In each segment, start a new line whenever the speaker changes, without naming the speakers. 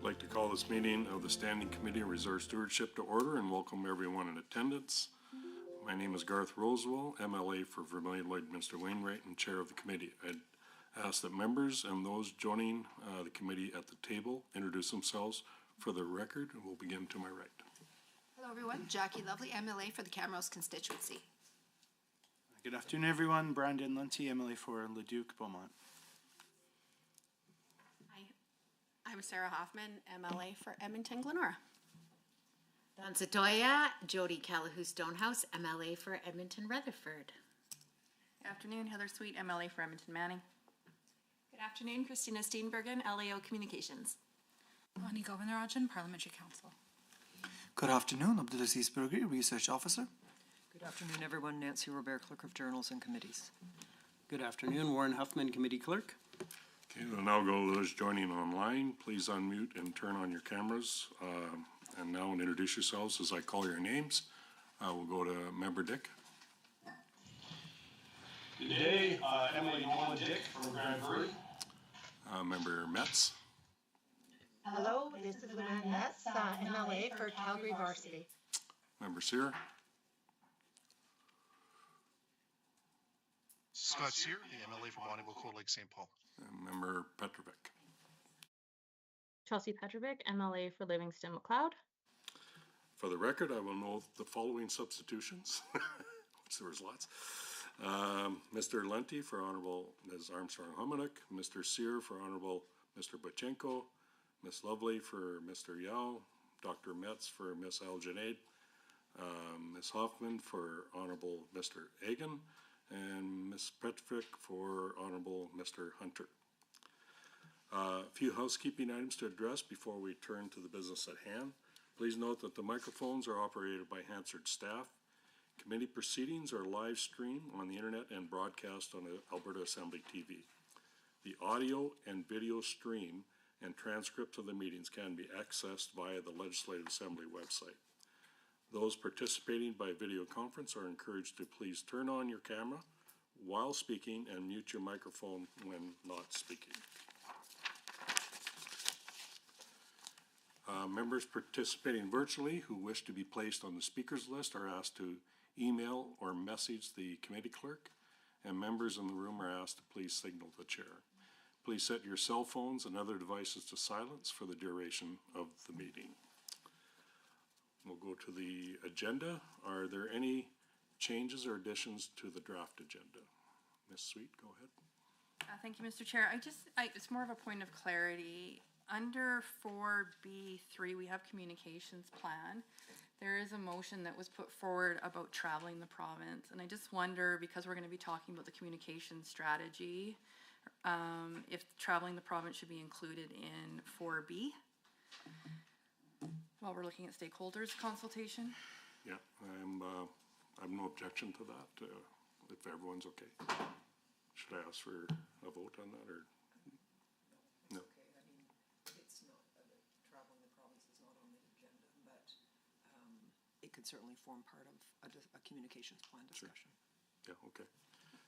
I'd like to call this meeting of the Standing Committee on Resource Stewardship to order and welcome everyone in attendance. My name is Garth Rosewell, MLA for Vermilion Lloydminster Wainwright and Chair of the committee. I'd ask that members and those joining the committee at the table introduce themselves for the record, and we'll begin to my right.
Hello everyone, Jackie Lovely, MLA for the Camrose constituency.
Good afternoon everyone, Brandon Lunty, MLA for Leduc Beaumont.
Hi, I'm Sarah Hoffman, MLA for Edmonton Glenora.
Don Zatoya, Jody Callahoo Stonehouse, MLA for Edmonton Rutherford.
Good afternoon, Heather Sweet, MLA for Edmonton Manning.
Good afternoon, Christina Steenbergen, LAO Communications.
Ani Govindarajan, Parliamentary Council.
Good afternoon, Abdulaziz Burgi, Research Officer.
Good afternoon, everyone. Nancy Robert, Clerk of Journals and Committees.
Good afternoon, Warren Huffman, Committee Clerk.
Okay, we'll now go to those joining online. Please unmute and turn on your cameras. And now introduce yourselves as I call your names. We'll go to Member Dick.
Good day, Emily Nolan Dick from Grand Prairie.
Member Metz.
Hello, this is Luann Metz, MLA for Calgary Varsity.
Member Sear.
Scott Sear, the MLA for Bonnyville Cold Lake St. Paul.
And Member Petrovic.
Chelsea Petrovic, MLA for Livingston McLeod.
For the record, I will note the following substitutions, which there was lots. Mr. Lunty for Honorable Ms. Armstrong-Humanock, Mr. Sear for Honorable Mr. Bachenko, Ms. Lovely for Mr. Yao, Dr. Metz for Ms. Aljanade, Ms. Hoffman for Honorable Mr. Agan, and Ms. Petrovic for Honorable Mr. Hunter. A few housekeeping items to address before we turn to the business at hand. Please note that the microphones are operated by Hansard staff. Committee proceedings are live streamed on the internet and broadcast on Alberta Assembly TV. The audio and video stream and transcripts of the meetings can be accessed via the Legislative Assembly website. Those participating by video conference are encouraged to please turn on your camera while speaking and mute your microphone when not speaking. Members participating virtually who wish to be placed on the speakers list are asked to email or message the committee clerk, and members in the room are asked to please signal the chair. Please set your cell phones and other devices to silence for the duration of the meeting. We'll go to the agenda. Are there any changes or additions to the draft agenda? Ms. Sweet, go ahead.
Thank you, Mr. Chair. It's more of a point of clarity. Under 4B3, we have communications plan. There is a motion that was put forward about traveling the province, and I just wonder, because we're going to be talking about the communication strategy, if traveling the province should be included in 4B while we're looking at stakeholders consultation.
Yeah, I have no objection to that, if everyone's okay. Should I ask for a vote on that, or no?
Okay, I mean, it's not, traveling the province is not on the agenda, but it could certainly form part of a communications plan discussion.
Sure. Yeah, okay.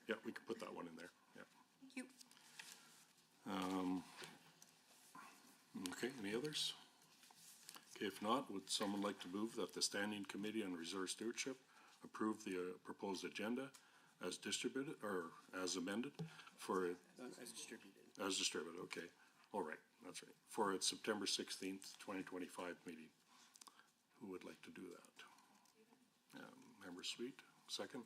Yeah, we could put that one in there, yeah.
Thank you.
Okay, any others? Okay, if not, would someone like to move that the Standing Committee on Resource Stewardship approve the proposed agenda as distributed or as amended for it?
As distributed.
As distributed, okay. All right, that's right. For its September 16th, 2025 meeting. Who would like to do that? Member Sweet, second?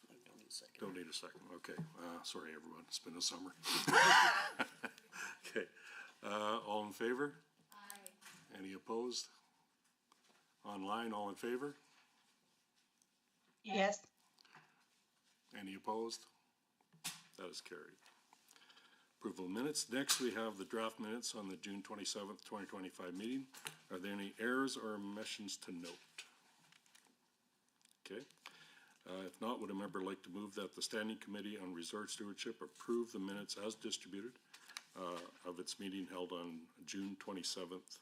I don't need a second.
Don't need a second, okay. Sorry, everyone, it's been a summer. Okay, all in favor?
Aye.
Any opposed? Online, all in favor?
Yes.
Any opposed? That is carried. Approval of minutes. Next, we have the draft minutes on the June 27th, 2025 meeting. Are there any errors or omissions to note? Okay. If not, would a member like to move that the Standing Committee on Resource Stewardship approve the minutes as distributed of its meeting held on June 27th,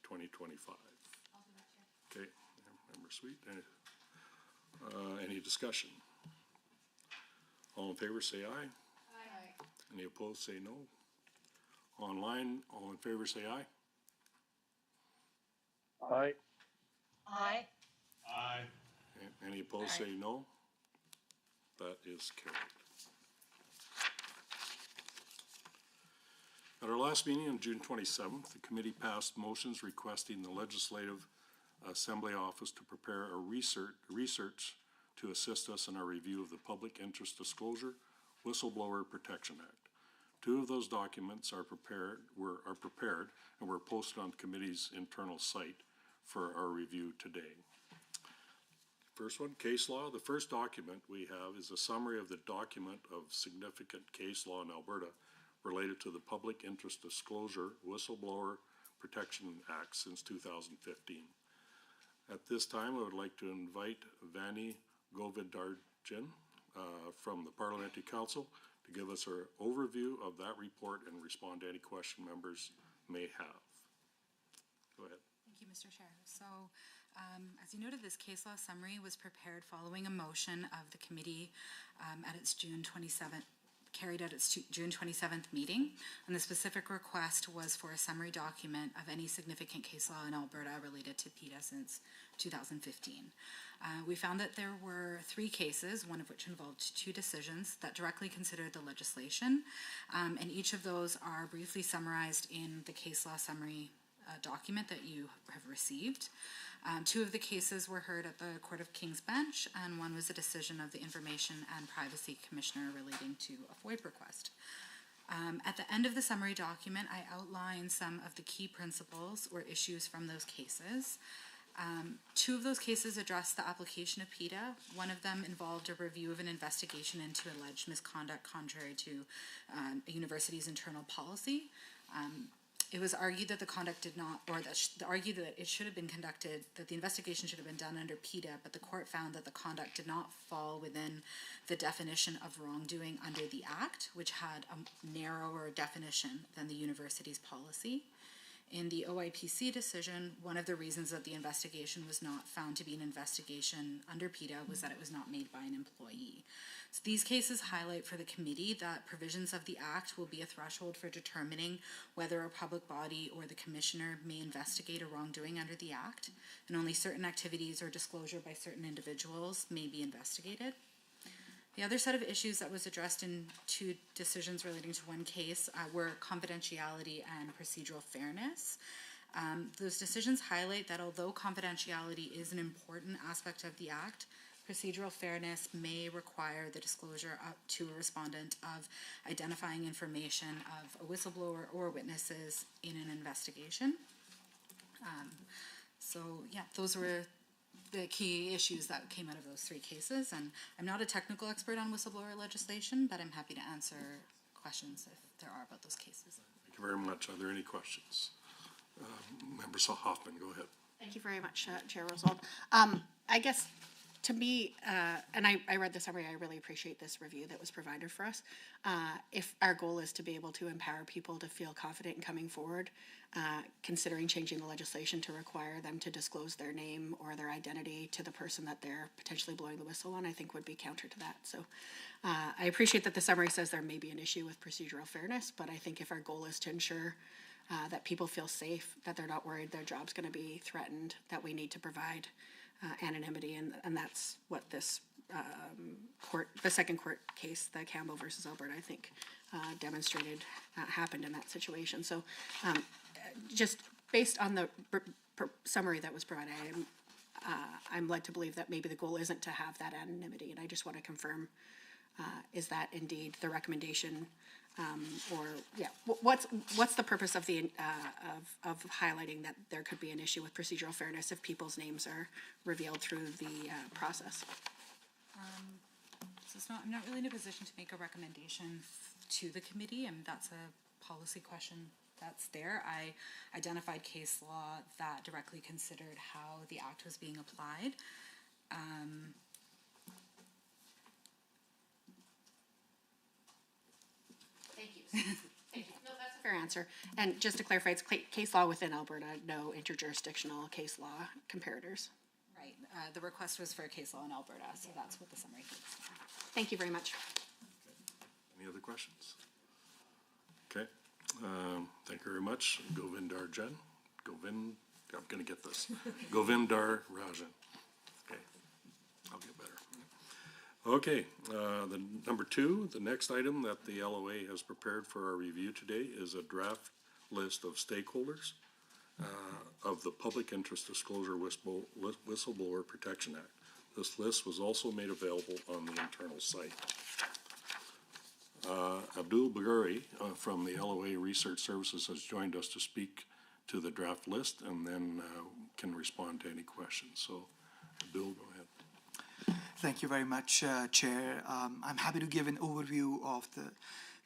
2025?
I'll do that, Chair.
Okay, Member Sweet. Any discussion? All in favor say aye.
Aye.
Any opposed say no. online. All in favor, say aye.
Aye.
Aye.
Aye.
Any opposed, say no. That is carried. At our last meeting on June 27th, the committee passed motions requesting the Legislative Assembly Office to prepare a research to assist us in our review of the Public Interest Disclosure Whistleblower Protection Act. Two of those documents are prepared and were posted on the committee's internal site for our review today. First one, case law. The first document we have is a summary of the document of significant case law in Alberta related to the Public Interest Disclosure Whistleblower Protection Act since 2015. At this time, I would like to invite Vani Govindarjan from the Parliamentary Council to give us an overview of that report and respond to any question members may have. Go ahead.
Thank you, Mr. Chair. So, as you noted, this case law summary was prepared following a motion of the committee at its June 27th, carried at its June 27th meeting, and the specific request was for a summary document of any significant case law in Alberta related to PETA since 2015. We found that there were 3 cases, one of which involved 2 decisions that directly considered the legislation, and each of those are briefly summarized in the case law summary document that you have received. 2 of the cases were heard at the Court of King's Bench, and one was a decision of the Information and Privacy Commissioner relating to a FOIP request. At the end of the summary document, I outline some of the key principles or issues from those cases. 2 of those cases addressed the application of PETA. One of them involved a review of an investigation into alleged misconduct contrary to a university's internal policy. It was argued that the conduct did not, or argued that it should have been conducted, that the investigation should have been done under PETA, but the court found that the conduct did not fall within the definition of wrongdoing under the Act, which had a narrower definition than the university's policy. In the OIPC decision, one of the reasons that the investigation was not found to be an investigation under PETA was that it was not made by an employee. So these cases highlight for the committee that provisions of the Act will be a threshold for determining whether a public body or the commissioner may investigate a wrongdoing under the Act, and only certain activities or disclosure by certain individuals may be investigated. The other set of issues that was addressed in 2 decisions relating to one case were confidentiality and procedural fairness. Those decisions highlight that although confidentiality is an important aspect of the Act, procedural fairness may require the disclosure up to a respondent of identifying information of a whistleblower or witnesses in an investigation. So yeah, those were the key issues that came out of those 3 cases, and I'm not a technical expert on whistleblower legislation, but I'm happy to answer questions if there are about those cases.
Thank you very much. Are there any questions? Member Hoffman, go ahead.
Thank you very much, Chair Roswald. I guess to me, and I read the summary, I really appreciate this review that was provided for us. If our goal is to be able to empower people to feel confident in coming forward, considering changing the legislation to require them to disclose their name or their identity to the person that they're potentially blowing the whistle on, I think would be counter to that. So I appreciate that the summary says there may be an issue with procedural fairness, but I think if our goal is to ensure that people feel safe, that they're not worried their job's going to be threatened, that we need to provide anonymity, and that's what this the second court case, the Campbell versus Alberta, I think demonstrated happened in that situation. So just based on the summary that was provided, I'm led to believe that maybe the goal isn't to have that anonymity, and I just want to confirm, is that indeed the recommendation, or yeah, what's the purpose of the of highlighting that there could be an issue with procedural fairness if people's names are revealed through the process?
So I'm not really in a position to make a recommendation to the committee, and that's a policy question that's there. I identified case law that directly considered how the Act was being applied.
Thank you. Thank you. No, that's a fair answer. And just to clarify, it's case law within Alberta, no interjurisdictional case law comparators.
Right. The request was for a case law in Alberta, so that's what the summary is.
Thank you very much.
Okay. Any other questions? Okay. Thank you very much. Govindar Jen. I'm going to get this. Govindar Rajan. Okay, I'll get better. Okay, the number 2, the next item that the LOA has prepared for our review today is a draft list of stakeholders of the Public Interest Disclosure Whistleblower Protection Act. This list was also made available on the internal site. Abdul Bagari from the LOA Research Services has joined us to speak to the draft list and then can respond to any questions. So, Abdul, go ahead.
Thank you very much, Chair. I'm happy to give an overview of the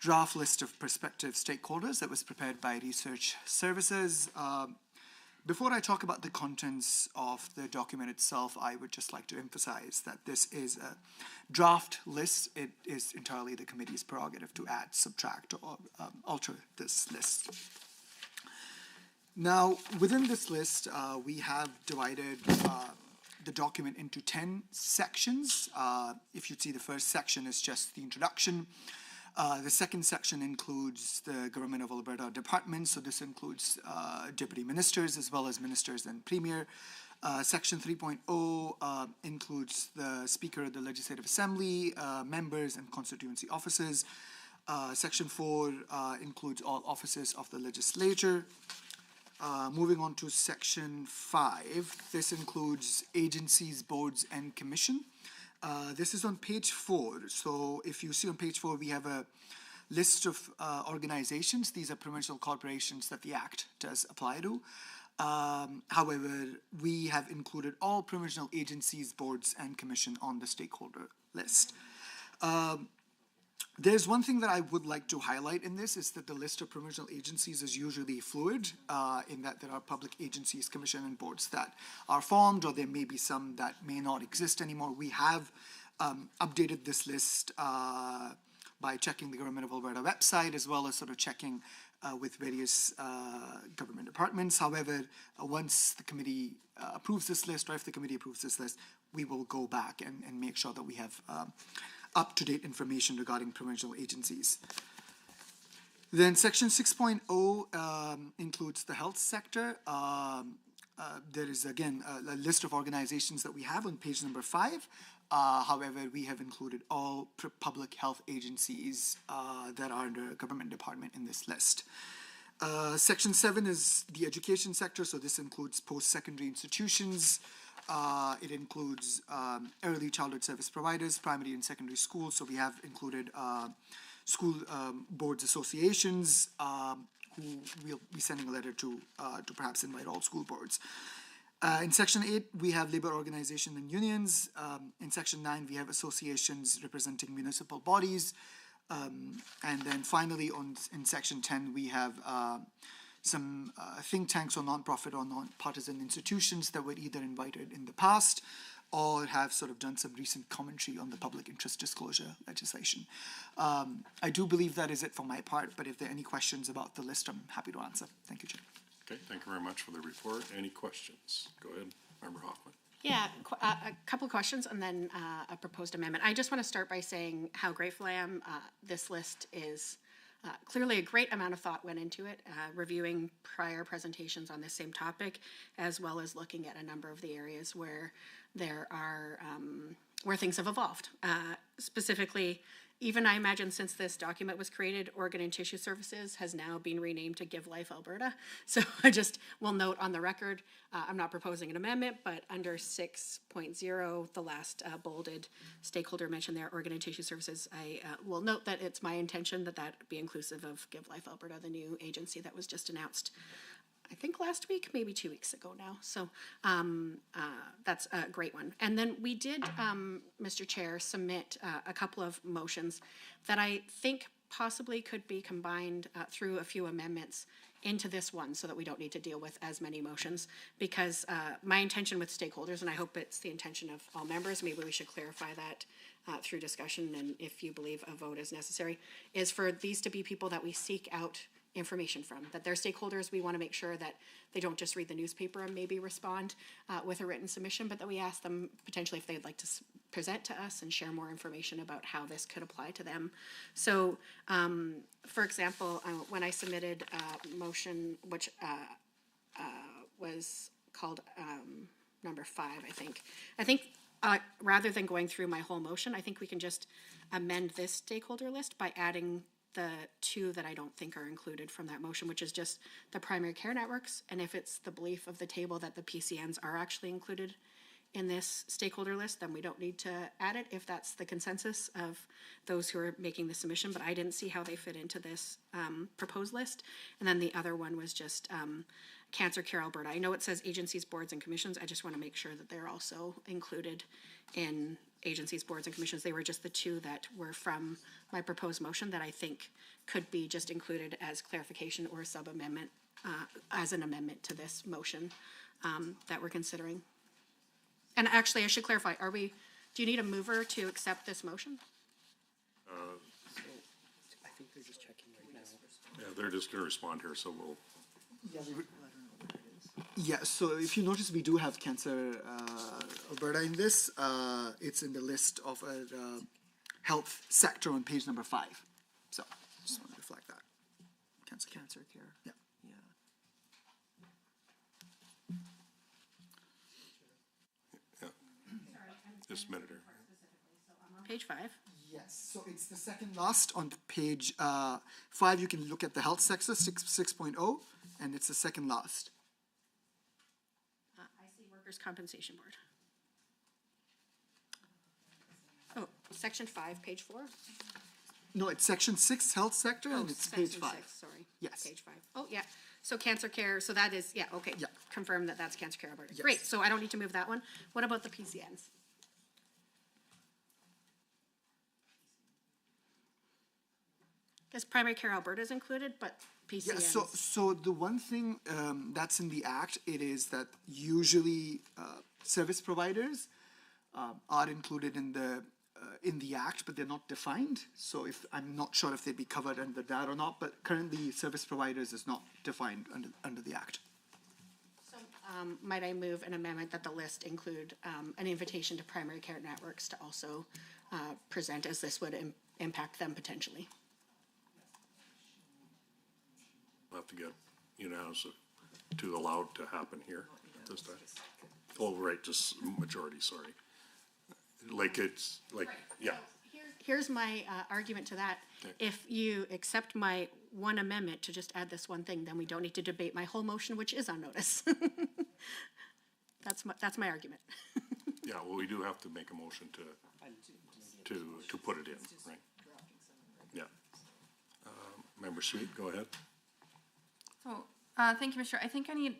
draft list of prospective stakeholders that was prepared by Research Services. Before I talk about the contents of the document itself, I would just like to emphasize that this is a draft list. It is entirely the committee's prerogative to add, subtract, or alter this list. Now, within this list, we have divided the document into 10 sections. If you see, the first section is just the introduction. The second section includes the Government of Alberta departments, so this includes deputy ministers as well as ministers and premier. Section 3.0 includes the Speaker of the Legislative Assembly, members and constituency officers. Section 4 includes all offices of the legislature. Moving on to Section 5, this includes agencies, boards, and commission. This is on page 4. So if you see on page 4, we have a list of organizations. These are provincial corporations that the Act does apply to. However, we have included all provincial agencies, boards, and commission on the stakeholder list. There's one thing that I would like to highlight in this is that the list of provincial agencies is usually fluid in that there are public agencies, commission, and boards that are formed, or there may be some that may not exist anymore. We have updated this list by checking the Government of Alberta website as well as sort of checking with various government departments. However, once the committee approves this list, or if the committee approves this list, we will go back and make sure that we have up-to-date information regarding provincial agencies. Then Section 6.0 includes the health sector. There is, again, a list of organizations that we have on page number 5. However, we have included all public health agencies that are under a government department in this list. Section 7 is the education sector, so this includes post-secondary institutions. It includes early childhood service providers, primary and secondary schools. So we have included school boards associations who we'll be sending a letter to perhaps invite all school boards. In Section 8, we have labor organizations and unions. In Section 9, we have associations representing municipal bodies. And then finally, in Section 10, we have some think tanks or non-profit or non-partisan institutions that were either invited in the past or have sort of done some recent commentary on the public interest disclosure legislation. I do believe that is it for my part, but if there are any questions about the list, I'm happy to answer. Thank you, Chair.
Okay, thank you very much for the report. Any questions? Go ahead, Member Hoffman.
Yeah, a couple of questions and then a proposed amendment. I just want to start by saying how grateful I am. This list is clearly a great amount of thought went into it, reviewing prior presentations on this same topic, as well as looking at a number of the areas where there are, where things have evolved. Specifically, even I imagine since this document was created, Organ and Tissue Services has now been renamed to Give Life Alberta. So I just will note on the record, I'm not proposing an amendment, but under 6.0, the last bolded stakeholder mentioned there, Organ and Tissue Services, I will note that it's my intention that that be inclusive of Give Life Alberta, the new agency that was just announced, I think last week, maybe 2 weeks ago now. So that's a great one. And then we did, Mr. Chair, submit a couple of motions that I think possibly could be combined through a few amendments into this one so that we don't need to deal with as many motions, because my intention with stakeholders, and I hope it's the intention of all members, maybe we should clarify that through discussion and if you believe a vote is necessary, is for these to be people that we seek out information from, that they're stakeholders. We want to make sure that they don't just read the newspaper and maybe respond with a written submission, but that we ask them potentially if they'd like to present to us and share more information about how this could apply to them. So, for example, when I submitted a motion, which was called number 5, I think rather than going through my whole motion, I think we can just amend this stakeholder list by adding the 2 that I don't think are included from that motion, which is just the primary care networks. And if it's the belief of the table that the PCNs are actually included in this stakeholder list, then we don't need to add it if that's the consensus of those who are making the submission. But I didn't see how they fit into this proposed list. And then the other one was just Cancer Care Alberta. I know it says agencies, boards, and commissions. I just want to make sure that they're also included in agencies, boards, and commissions. They were just the 2 that were from my proposed motion that I think could be just included as clarification or sub-amendment, as an amendment to this motion that we're considering. And actually, I should clarify, do you need a mover to accept this motion?
I think they're just checking right now.
Yeah, they're just gonna respond here, so we'll,
Yeah, so if you notice, we do have Cancer Alberta in this. It's in the list of health sector on page number 5. So just want to reflect that. Cancer care. Yeah.
yeah. Just a minute here.
Page 5.
Yes, so it's the second last on page 5. You can look at the health sector 6.0, and it's the second last.
I see Workers' Compensation Board. Oh, section 5, page 4?
No, it's section 6, health sector, and it's page
section
5.
6, sorry.
Yes.
Page 5. Oh, yeah. So cancer care, so that is, yeah, okay.
Yeah.
Confirm that that's Cancer Care Alberta.
Yes.
Great, so I don't need to move that one. What about the PCNs? Guess Primary Care Alberta is included, but PCNs.
Yeah, so the one thing that's in the act, it is that usually service providers are included in the act, but they're not defined. So I'm not sure if they'd be covered under that or not, but currently service providers is not defined under the act.
So might I move an amendment that the list include an invitation to primary care networks to also present, as this would impact them potentially?
We'll have to get unanimous to allow it to happen here at this time. Oh, right, just majority, sorry. Like it's, like, yeah.
Here's my argument to that.
Okay.
If you accept my one amendment to just add this one thing, then we don't need to debate my whole motion, which is on notice. That's my argument.
Yeah, well, we do have to make a motion to put it in, right? Yeah. Member Sweet, go ahead.
So, thank you, Mr. I think I need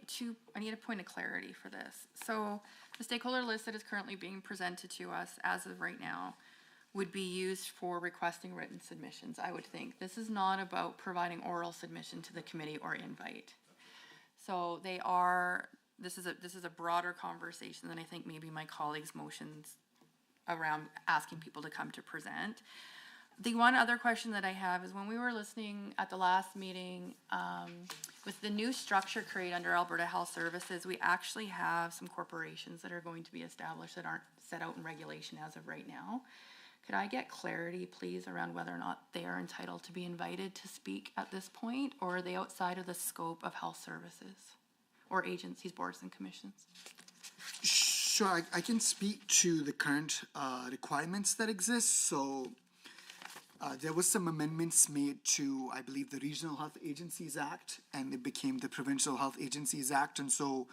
a point of clarity for this. So, the stakeholder list that is currently being presented to us as of right now would be used for requesting written submissions, I would think. This is not about providing oral submission to the committee or invite. So this is a broader conversation than I think maybe my colleagues' motions around asking people to come to present. The one other question that I have is when we were listening at the last meeting, with the new structure created under Alberta Health Services, we actually have some corporations that are going to be established that aren't set out in regulation as of right now. Could I get clarity, please, around whether or not they are entitled to be invited to speak at this point, or are they outside of the scope of health services or agencies, boards, and commissions?
Sure, I can speak to the current requirements that exist. So there was some amendments made to, I believe, the Regional Health Agencies Act, and it became the Provincial Health Agencies Act. And so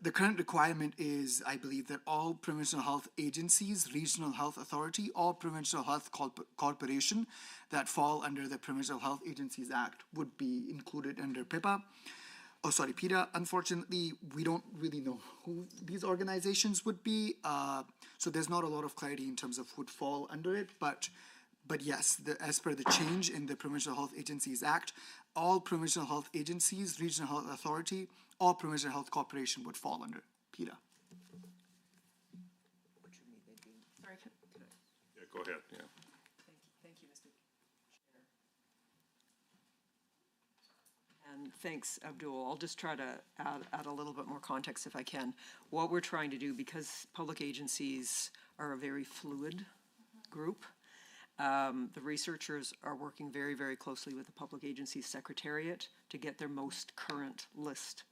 the current requirement is, I believe, that all provincial health agencies, regional health authority, or provincial health corporation that fall under the Provincial Health Agencies Act would be included under PIPA. Oh, sorry, PETA. Unfortunately, we don't really know who these organizations would be. So there's not a lot of clarity in terms of who would fall under it. But yes, as per the change in the Provincial Health Agencies Act, all provincial health agencies, regional health authority, or provincial health corporation would fall under PETA.
Sorry,
Yeah, go ahead, yeah.
Thank you, Mr. Chair. And thanks, Abdul. I'll just try to add a little bit more context if I can. What we're trying to do, because public agencies are a very fluid group, the researchers are working very, very closely with the public agency secretariat to get their most current list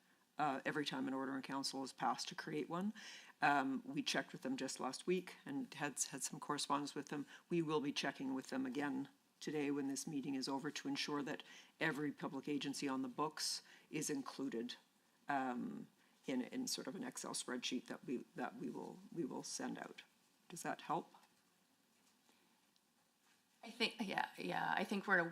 every time an order in council is passed to create one. We checked with them just last week and had some correspondence with them. We will be checking with them again today when this meeting is over to ensure that every public agency on the books is included in sort of an Excel spreadsheet that we will send out. Does that help?
I think, I think we're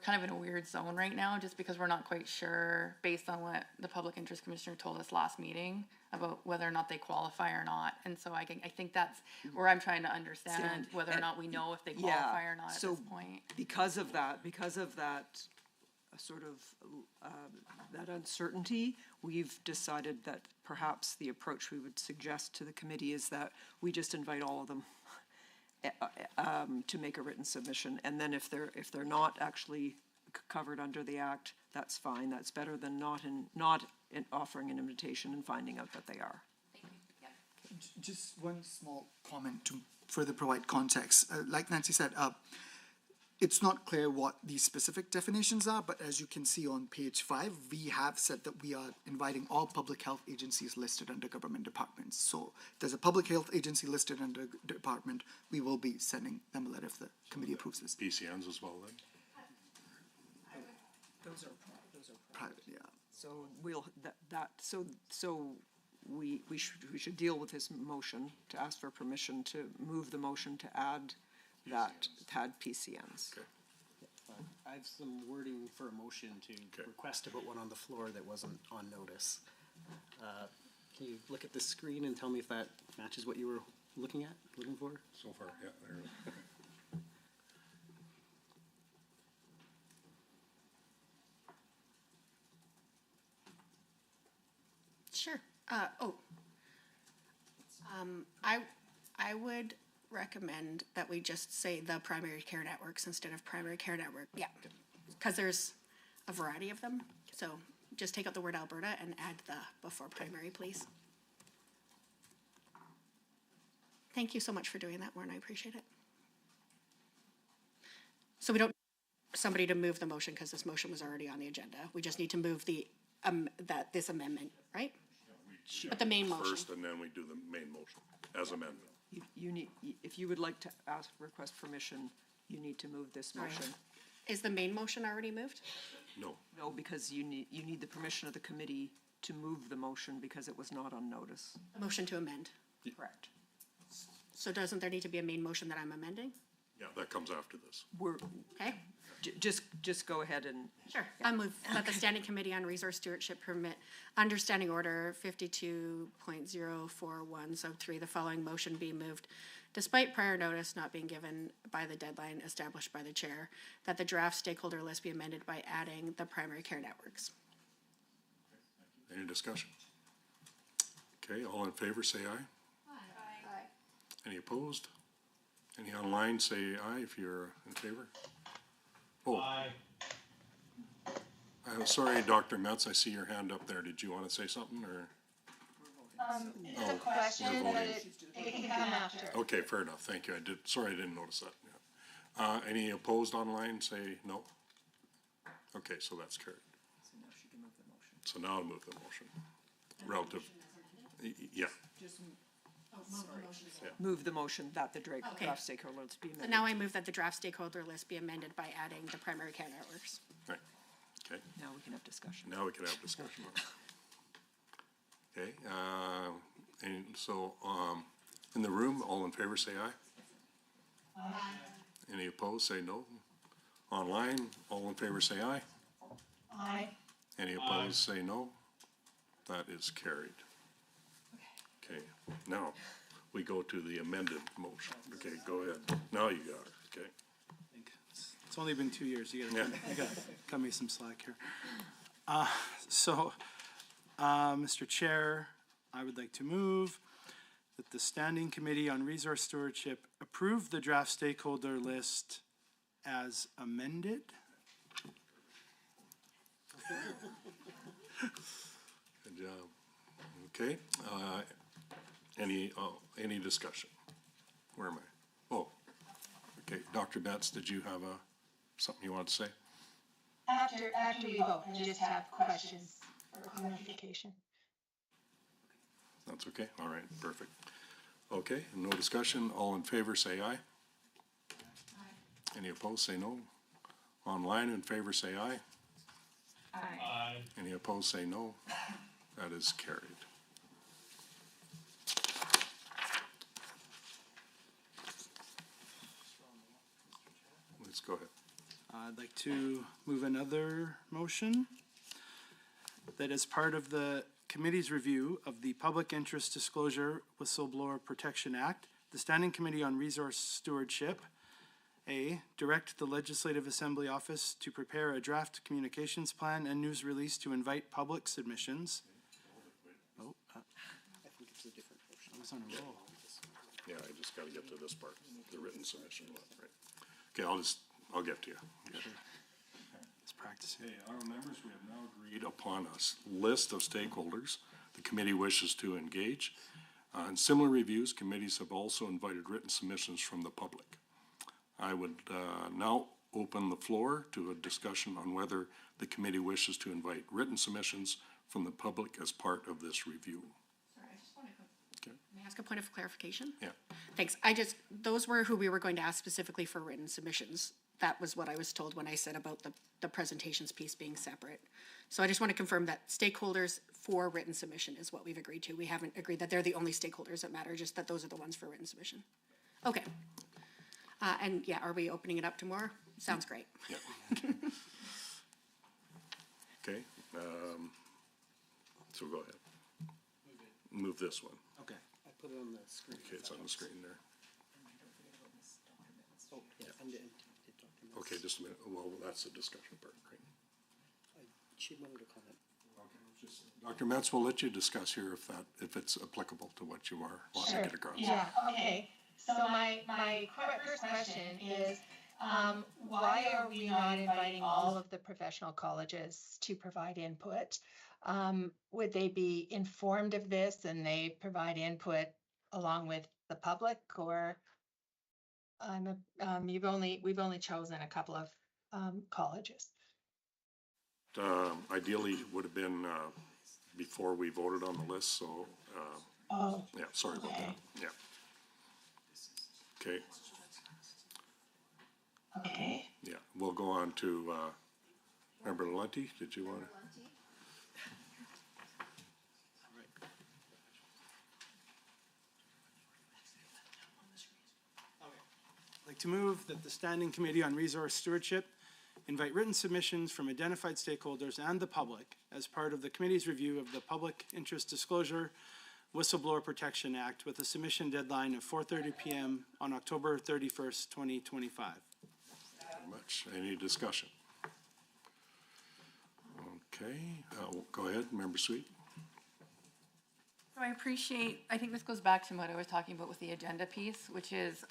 kind of in a weird zone right now, just because we're not quite sure, based on what the Public Interest Commissioner told us last meeting, about whether or not they qualify or not. And so I think that's where I'm trying to understand whether or not we know if they qualify or not at this point.
Because of that sort of that uncertainty, we've decided that perhaps the approach we would suggest to the committee is that we just invite all of them to make a written submission, and then if they're not actually covered under the act, that's fine. That's better than not offering an invitation and finding out that they are.
Thank you. Yeah.
Just one small comment to further provide context. Like Nancy said, it's not clear what these specific definitions are, but as you can see on page 5, we have said that we are inviting all public health agencies listed under government departments. So if there's a public health agency listed under department, we will be sending them a letter if the committee approves this.
PCNs as well then?
Those are private, yeah. So we'll, we should deal with this motion to ask for permission to move the motion to add that had PCNs.
Okay.
I have some wording for a motion to request to put one on the floor that wasn't on notice. Can you look at the screen and tell me if that matches what you were looking for?
So far, yeah. There it is.
Sure. I would recommend that we just say the primary care networks instead of primary care network. Yeah, because there's a variety of them. So just take out the word Alberta and add the before primary, please. Thank you so much for doing that, Warren. I appreciate it. So we don't somebody to move the motion because this motion was already on the agenda. We just need to move the this amendment, right? But the main motion.
First, and then we do the main motion as amendment.
You need, if you would like to request permission, you need to move this motion.
Right. Is the main motion already moved?
No.
No, because you need the permission of the committee to move the motion because it was not on notice.
Motion to amend.
Correct.
So doesn't there need to be a main motion that I'm amending?
Yeah, that comes after this.
Okay.
Just go ahead and.
Sure. I move that the Standing Committee on Resource Stewardship permit under Standing Order 52.041 sub 3, the following motion be moved, despite prior notice not being given by the deadline established by the chair, that the draft stakeholder list be amended by adding the primary care networks.
Any discussion? Okay, all in favor say aye.
Aye.
Any opposed? Any online say aye if you're in favor. Oh.
Aye.
I'm sorry, Dr. Metz, I see your hand up there. Did you want to say something, or?
It's a question, but it can come after.
Okay, fair enough. Thank you. Sorry, I didn't notice that. Yeah. Any opposed online say no? Okay, so that's carried.
So now she can move the motion.
So now I'll move the motion. Relative. Yeah.
Move the motion that the draft stakeholder list be
So
amended.
now I move that the draft stakeholder list be amended by adding the primary care networks.
Right. Okay.
Now we can have discussion.
Now we can have discussion. Okay. And so, in the room, all in favor say aye. Aye. Any opposed say no. Online, all in favor say aye.
Aye.
Any opposed say no. That is carried. Okay, now we go to the amended motion. Okay, go ahead. Now you got it, okay.
It's only been 2 years. You gotta cut me some slack here. Mr. Chair, I would like to move that the Standing Committee on Resource Stewardship approve the draft stakeholder list as amended.
Good job. Okay, any discussion? Where am I? Oh, okay, Dr. Betts, did you have something you want to say?
After we vote, I just have questions for clarification.
That's okay, all right, perfect. Okay, no discussion, all in favor say aye. Any opposed, say no. Online in favor, say aye.
Aye.
Any opposed, say no. That is carried. Let's go ahead.
I'd like to move another motion that as part of the committee's review of the Public Interest Disclosure Whistleblower Protection Act, the Standing Committee on Resource Stewardship, A, direct the Legislative Assembly Office to prepare a draft communications plan and news release to invite public submissions. Oh,
I think it's a different motion.
I was on a roll.
Yeah, I just gotta get to this part, the written submission one, right? Okay, I'll get to you. Yeah.
Let's practice it.
Okay, our members, we have now agreed upon a list of stakeholders the committee wishes to engage. In similar reviews, committees have also invited written submissions from the public. I would now open the floor to a discussion on whether the committee wishes to invite written submissions from the public as part of this review.
Sorry, I just want to,
Okay.
may I ask a point of clarification?
Yeah.
Thanks. Those were who we were going to ask specifically for written submissions. That was what I was told when I said about the presentations piece being separate. So I just want to confirm that stakeholders for written submission is what we've agreed to. We haven't agreed that they're the only stakeholders that matter, just that those are the ones for written submission. Okay. And yeah, are we opening it up to more? Sounds great.
Yeah. Okay, so go ahead. Move this one.
Okay.
I put it on the screen.
Okay, it's on the screen there.
Oh, yeah.
Okay, just a minute. Well, that's the discussion part, right?
She wanted to comment.
Dr. Metz, we'll let you discuss here if it's applicable to what you are wanting to get across.
Yeah, okay. So my first question is, why are we not inviting all of the professional colleges to provide input? Would they be informed of this and they provide input along with the public, or we've only chosen a couple of colleges?
Ideally would have been before we voted on the list, so yeah, sorry about that. Yeah. Okay.
Okay.
Yeah, we'll go on to Member Lunty. Did you want to?
I'd like to move that the Standing Committee on Resource Stewardship invite written submissions from identified stakeholders and the public as part of the committee's review of the Public Interest Disclosure Whistleblower Protection Act with a submission deadline of 4:30 p.m. on October 31st, 2025.
Very much. Any discussion? Okay, go ahead, Member Sweet.
So I think this goes back to what I was talking about with the agenda piece, which is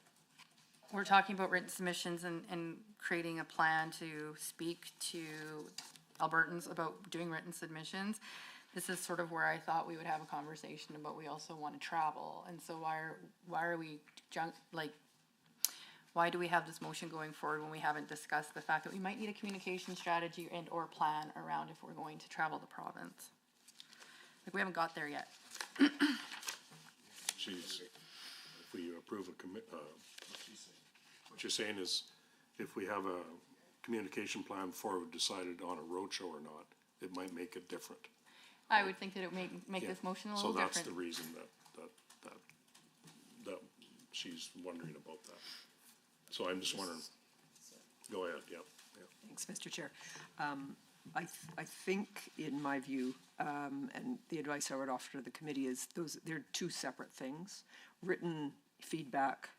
we're talking about written submissions and creating a plan to speak to Albertans about doing written submissions. This is sort of where I thought we would have a conversation about we also want to travel. And so why are we why do we have this motion going forward when we haven't discussed the fact that we might need a communication strategy and or plan around if we're going to travel the province? Like, we haven't got there yet.
If we approve what you're saying is if we have a communication plan before we've decided on a roadshow or not, it might make it different.
I would think that it would make
Yeah.
this motion a little
So that's
different.
the reason that she's wondering about that. So I'm just wondering, go ahead, yep.
Thanks, Mr. Chair. I think, in my view, and the advice I would offer to the committee is they're two separate things. Written feedback,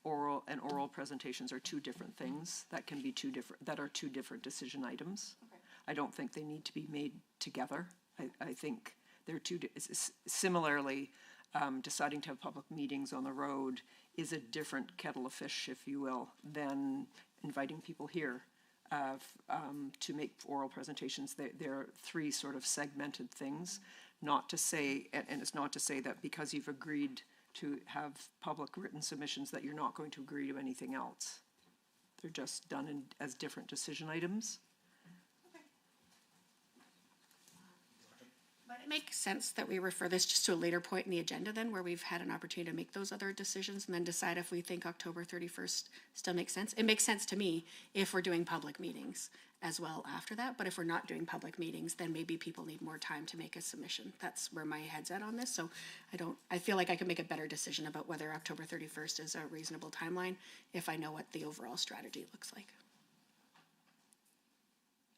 oral presentations are two different things. That can be two different decision items.
Okay.
I don't think they need to be made together. I think they're similarly, deciding to have public meetings on the road is a different kettle of fish, if you will, than inviting people here. to make oral presentations. They're three sort of segmented things. Not to say, and it's not to say that because you've agreed to have public written submissions that you're not going to agree to anything else. They're just done as different decision items.
But it makes sense that we refer this just to a later point in the agenda then, where we've had an opportunity to make those other decisions and then decide if we think October 31st still makes sense. It makes sense to me if we're doing public meetings as well after that, but if we're not doing public meetings, then maybe people need more time to make a submission. That's where my head's at on this, so I feel like I can make a better decision about whether October 31st is a reasonable timeline if I know what the overall strategy looks like.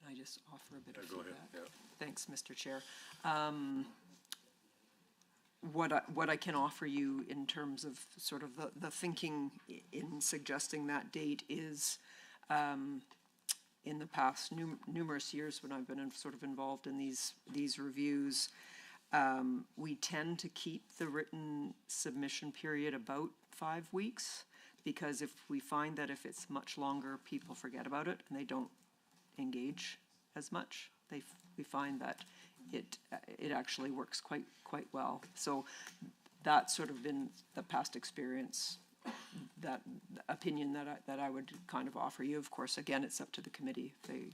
Can I just offer a bit of
Go
feedback?
ahead. Yeah.
Thanks, Mr. Chair. What I can offer you in terms of sort of the thinking in suggesting that date is, in the past numerous years when I've been sort of involved in these reviews, we tend to keep the written submission period about 5 weeks, because if we find that if it's much longer, people forget about it and they don't engage as much. We find that it actually works quite well. So that's sort of been the past experience, that opinion that I would kind of offer you. Of course, again, it's up to the committee if they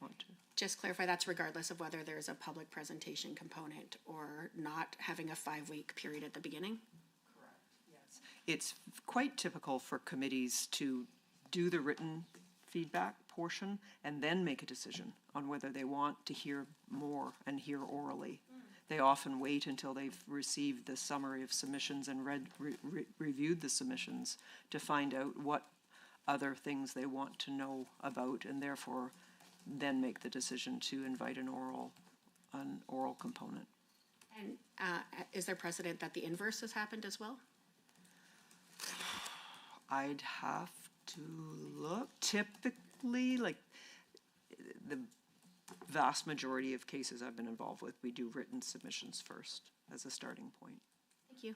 want to.
Just clarify, that's regardless of whether there's a public presentation component or not having a 5-week period at the beginning?
Correct, yes. It's quite typical for committees to do the written feedback portion and then make a decision on whether they want to hear more and hear orally. They often wait until they've received the summary of submissions and reviewed the submissions to find out what other things they want to know about, and therefore then make the decision to invite an oral component.
And is there precedent that the inverse has happened as well?
I'd have to look. Typically, like the vast majority of cases I've been involved with, we do written submissions first as a starting point.
Thank you.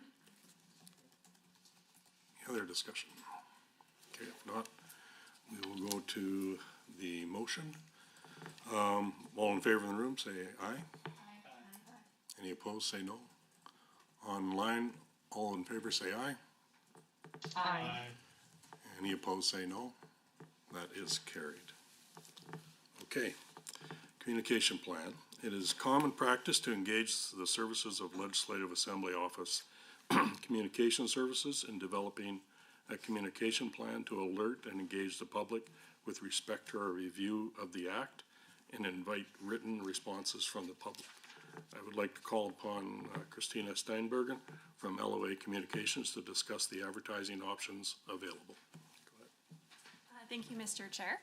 Any other discussion? Okay, if not, we will go to the motion. All in favor in the room, say aye. Aye. Any opposed, say no. Online, all in favor, say aye.
Aye.
Any opposed, say no. That is carried. Okay, communication plan. It is common practice to engage the services of Legislative Assembly Office Communication Services in developing a communication plan to alert and engage the public with respect to our review of the Act and invite written responses from the public. I would like to call upon Christina Steinbergen from LOA Communications to discuss the advertising options available.
Thank you, Mr. Chair.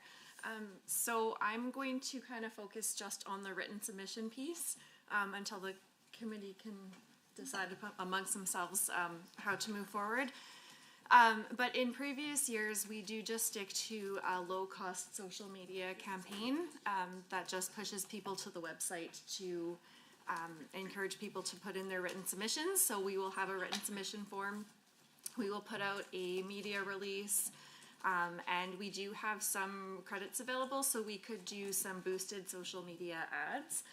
So I'm going to kind of focus just on the written submission piece until the committee can decide amongst themselves how to move forward. But in previous years, we do just stick to a low-cost social media campaign that just pushes people to the website to encourage people to put in their written submissions. So we will have a written submission form. We will put out a media release. And we do have some credits available, so we could do some boosted social media ads,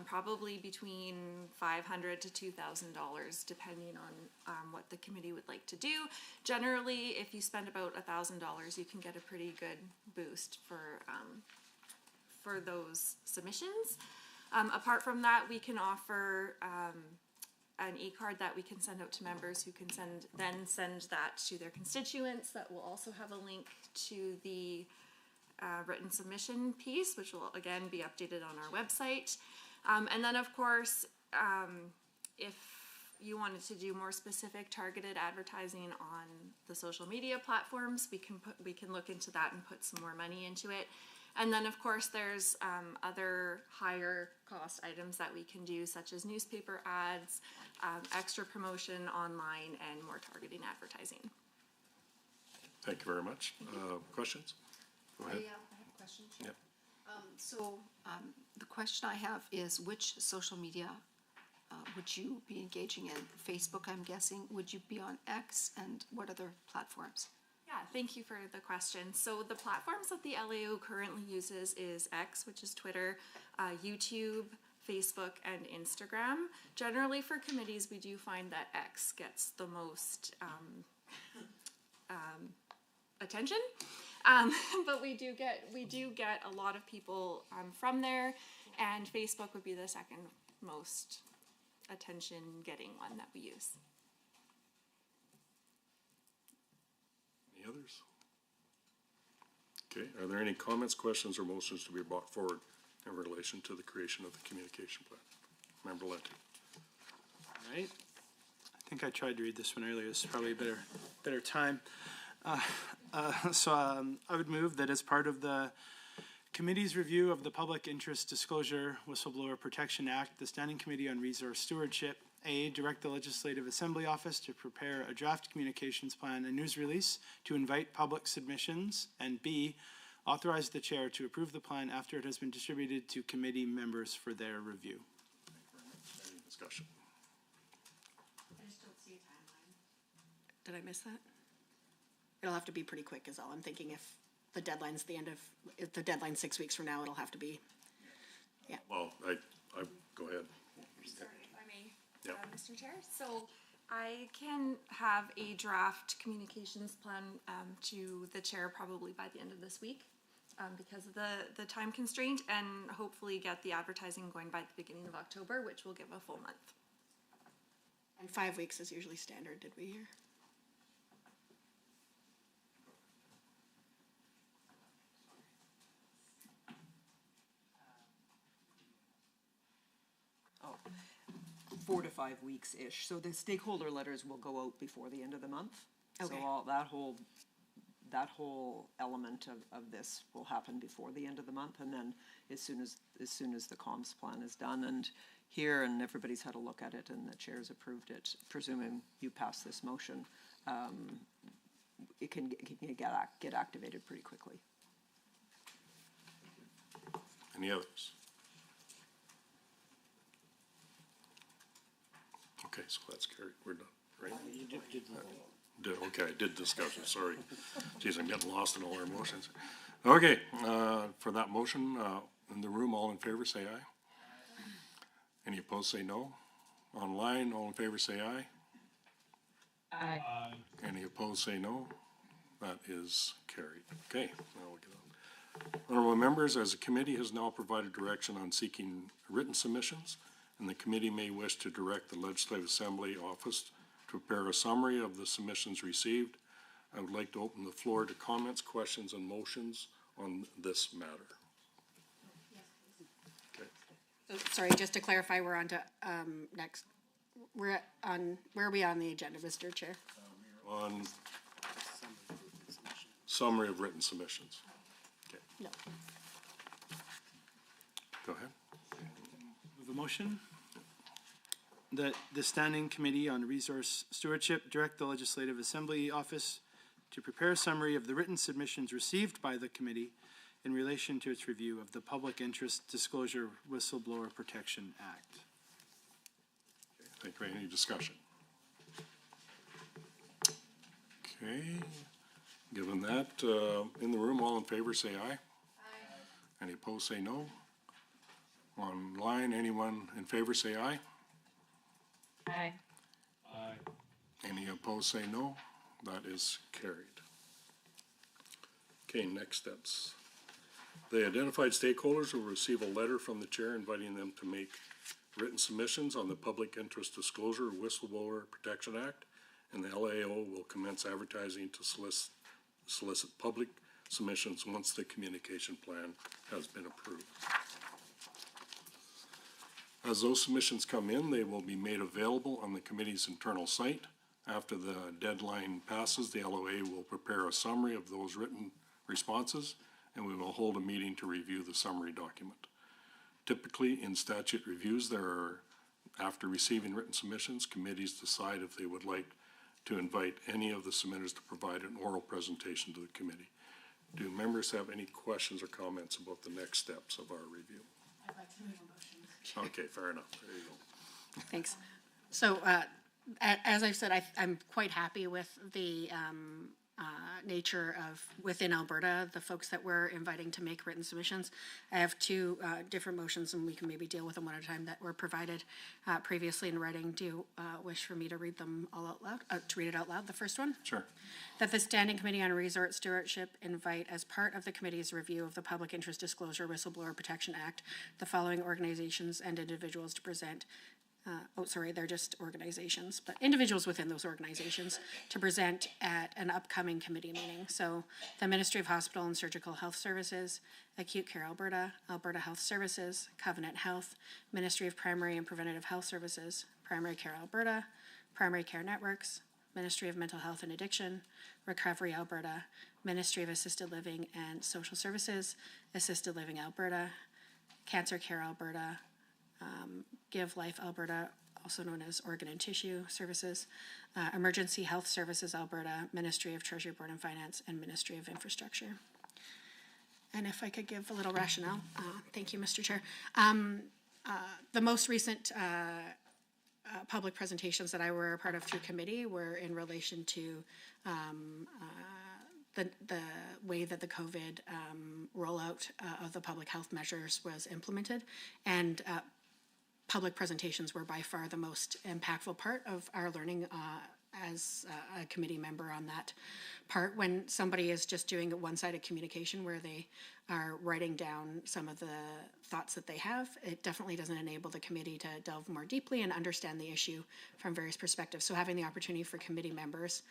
probably between $500 to $2,000, depending on what the committee would like to do. Generally, if you spend about $1,000, you can get a pretty good boost for those submissions. Apart from that, we can offer an e-card that we can send out to members who can then send that to their constituents. That will also have a link to the written submission piece, which will again be updated on our website. And then of course, if you wanted to do more specific targeted advertising on the social media platforms, we can look into that and put some more money into it. And then of course there's other higher cost items that we can do, such as newspaper ads, extra promotion online, and more targeting advertising.
Thank you very much. Questions? Go ahead.
I have a question.
Yep.
The question I have is, which social media would you be engaging in? Facebook, I'm guessing. Would you be on X, and what other platforms?
Yeah, thank you for the question. So the platforms that the LAO currently uses is X, which is Twitter, YouTube, Facebook, and Instagram. Generally for committees, we do find that X gets the most attention. But we do get a lot of people from there, and Facebook would be the second most attention getting one that we use.
Any others? Okay, are there any comments, questions, or motions to be brought forward in relation to the creation of the communication plan? Member Lenty.
All right. I think I tried to read this one earlier. This is probably a better time. So I would move that as part of the committee's review of the Public Interest Disclosure Whistleblower Protection Act, the Standing Committee on Resource Stewardship, A, direct the Legislative Assembly Office to prepare a draft communications plan and news release to invite public submissions, and B, authorize the chair to approve the plan after it has been distributed to committee members for their review.
Any discussion?
I just don't see a timeline.
Did I miss that? It'll have to be pretty quick is all I'm thinking. If the deadline's if the deadline's 6 weeks from now, it'll have to be, yeah.
Well, I go ahead.
Sorry, if I may,
Yeah.
Mr. Chair. So I can have a draft communications plan to the chair probably by the end of this week because of the time constraint, and hopefully get the advertising going by the beginning of October, which will give a full month.
And 5 weeks is usually standard, did we hear?
Oh, 4 to 5 weeks-ish. So the stakeholder letters will go out before the end of the month.
Okay.
So all that whole element of this will happen before the end of the month, and then as soon as the comms plan is done and here and everybody's had a look at it and the chair's approved it, presuming you pass this motion, it can get activated pretty quickly.
Any others? Okay, so that's carried. We're done, right? Okay, I did discussion, sorry. Geez, I'm getting lost in all our motions. Okay, for that motion, in the room, all in favor, say aye. Any opposed, say no. Online, all in favor, say aye.
Aye.
Any opposed, say no. That is carried. Okay, now we'll get on. Honorable members, as the committee has now provided direction on seeking written submissions, and the committee may wish to direct the Legislative Assembly Office to prepare a summary of the submissions received, I would like to open the floor to comments, questions, and motions on this matter. Okay.
Sorry, just to clarify, we're on to next. Where are we on the agenda, Mr. Chair?
On summary of written submissions. Okay.
No.
Go ahead.
Move a motion that the Standing Committee on Resource Stewardship direct the Legislative Assembly Office to prepare a summary of the written submissions received by the committee in relation to its review of the Public Interest Disclosure Whistleblower Protection Act.
Okay, thank you. Any discussion? Okay, given that, in the room, all in favor say aye. Aye. Any opposed say no. Online, anyone in favor say aye.
Aye.
Aye.
Any opposed say no. That is carried. Okay, next steps. The identified stakeholders will receive a letter from the chair inviting them to make written submissions on the Public Interest Disclosure Whistleblower Protection Act, and the LAO will commence advertising to solicit public submissions once the communication plan has been approved. As those submissions come in, they will be made available on the committee's internal site. After the deadline passes, the LOA will prepare a summary of those written responses, and we will hold a meeting to review the summary document. Typically, in statute reviews, after receiving written submissions, committees decide if they would like to invite any of the submitters to provide an oral presentation to the committee. Do members have any questions or comments about the next steps of our review?
I'd like to move a motion.
Okay, fair enough. There you go.
Thanks. So, as I've said, I'm quite happy with the nature of within Alberta, the folks that we're inviting to make written submissions. I have two different motions, and we can maybe deal with them one at a time, that were provided previously in writing. Do you wish for me to read them all out loud? To read it out loud, the first one?
Sure.
That the Standing Committee on Resort Stewardship invite, as part of the committee's review of the Public Interest Disclosure Whistleblower Protection Act, the following organizations and individuals to present they're just organizations, but individuals within those organizations to present at an upcoming committee meeting. So the Ministry of Hospital and Surgical Health Services, Acute Care Alberta, Alberta Health Services, Covenant Health, Ministry of Primary and Preventative Health Services, Primary Care Alberta, Primary Care Networks, Ministry of Mental Health and Addiction, Recovery Alberta, Ministry of Assisted Living and Social Services, Assisted Living Alberta, Cancer Care Alberta, Give Life Alberta, also known as Organ and Tissue Services, Emergency Health Services Alberta, Ministry of Treasury, Board and Finance, and Ministry of Infrastructure. And if I could give a little rationale, thank you, Mr. Chair. The most recent public presentations that I were a part of through committee were in relation to the way that the COVID rollout of the public health measures was implemented, and public presentations were by far the most impactful part of our learning as a committee member on that part. When somebody is just doing a one-sided communication where they are writing down some of the thoughts that they have, it definitely doesn't enable the committee to delve more deeply and understand the issue from various perspectives. So having the opportunity for committee members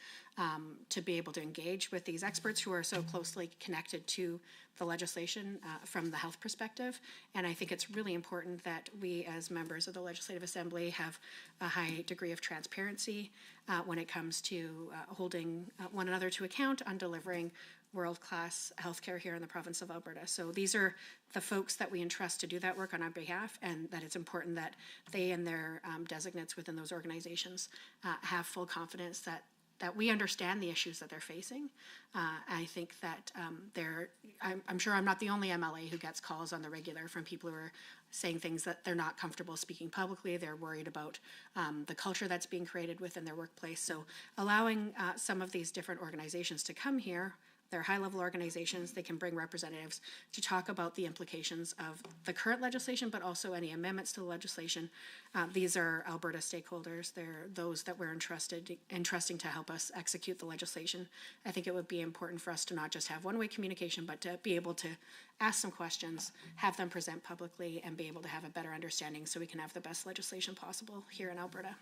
to be able to engage with these experts who are so closely connected to the legislation from the health perspective. And I think it's really important that we as members of the Legislative Assembly have a high degree of transparency when it comes to holding one another to account on delivering world-class healthcare here in the province of Alberta. So these are the folks that we entrust to do that work on our behalf, and that it's important that they and their designates within those organizations have full confidence that we understand the issues that they're facing. I think that I'm sure I'm not the only MLA who gets calls on the regular from people who are saying things that they're not comfortable speaking publicly. They're worried about the culture that's being created within their workplace. So allowing some of these different organizations to come here, they're high-level organizations, they can bring representatives to talk about the implications of the current legislation, but also any amendments to the legislation. These are Alberta stakeholders. They're those that we're entrusting to help us execute the legislation. I think it would be important for us to not just have one-way communication, but to be able to ask some questions, have them present publicly, and be able to have a better understanding so we can have the best legislation possible here in Alberta.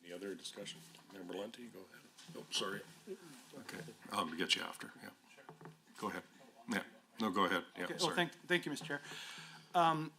Any other discussion? Member Lunty, go ahead. Oh, sorry. Okay, I'll get you after, yeah. Go ahead. Yeah, no, go ahead, yeah,
Okay,
sorry.
well, thank you, Mr. Chair.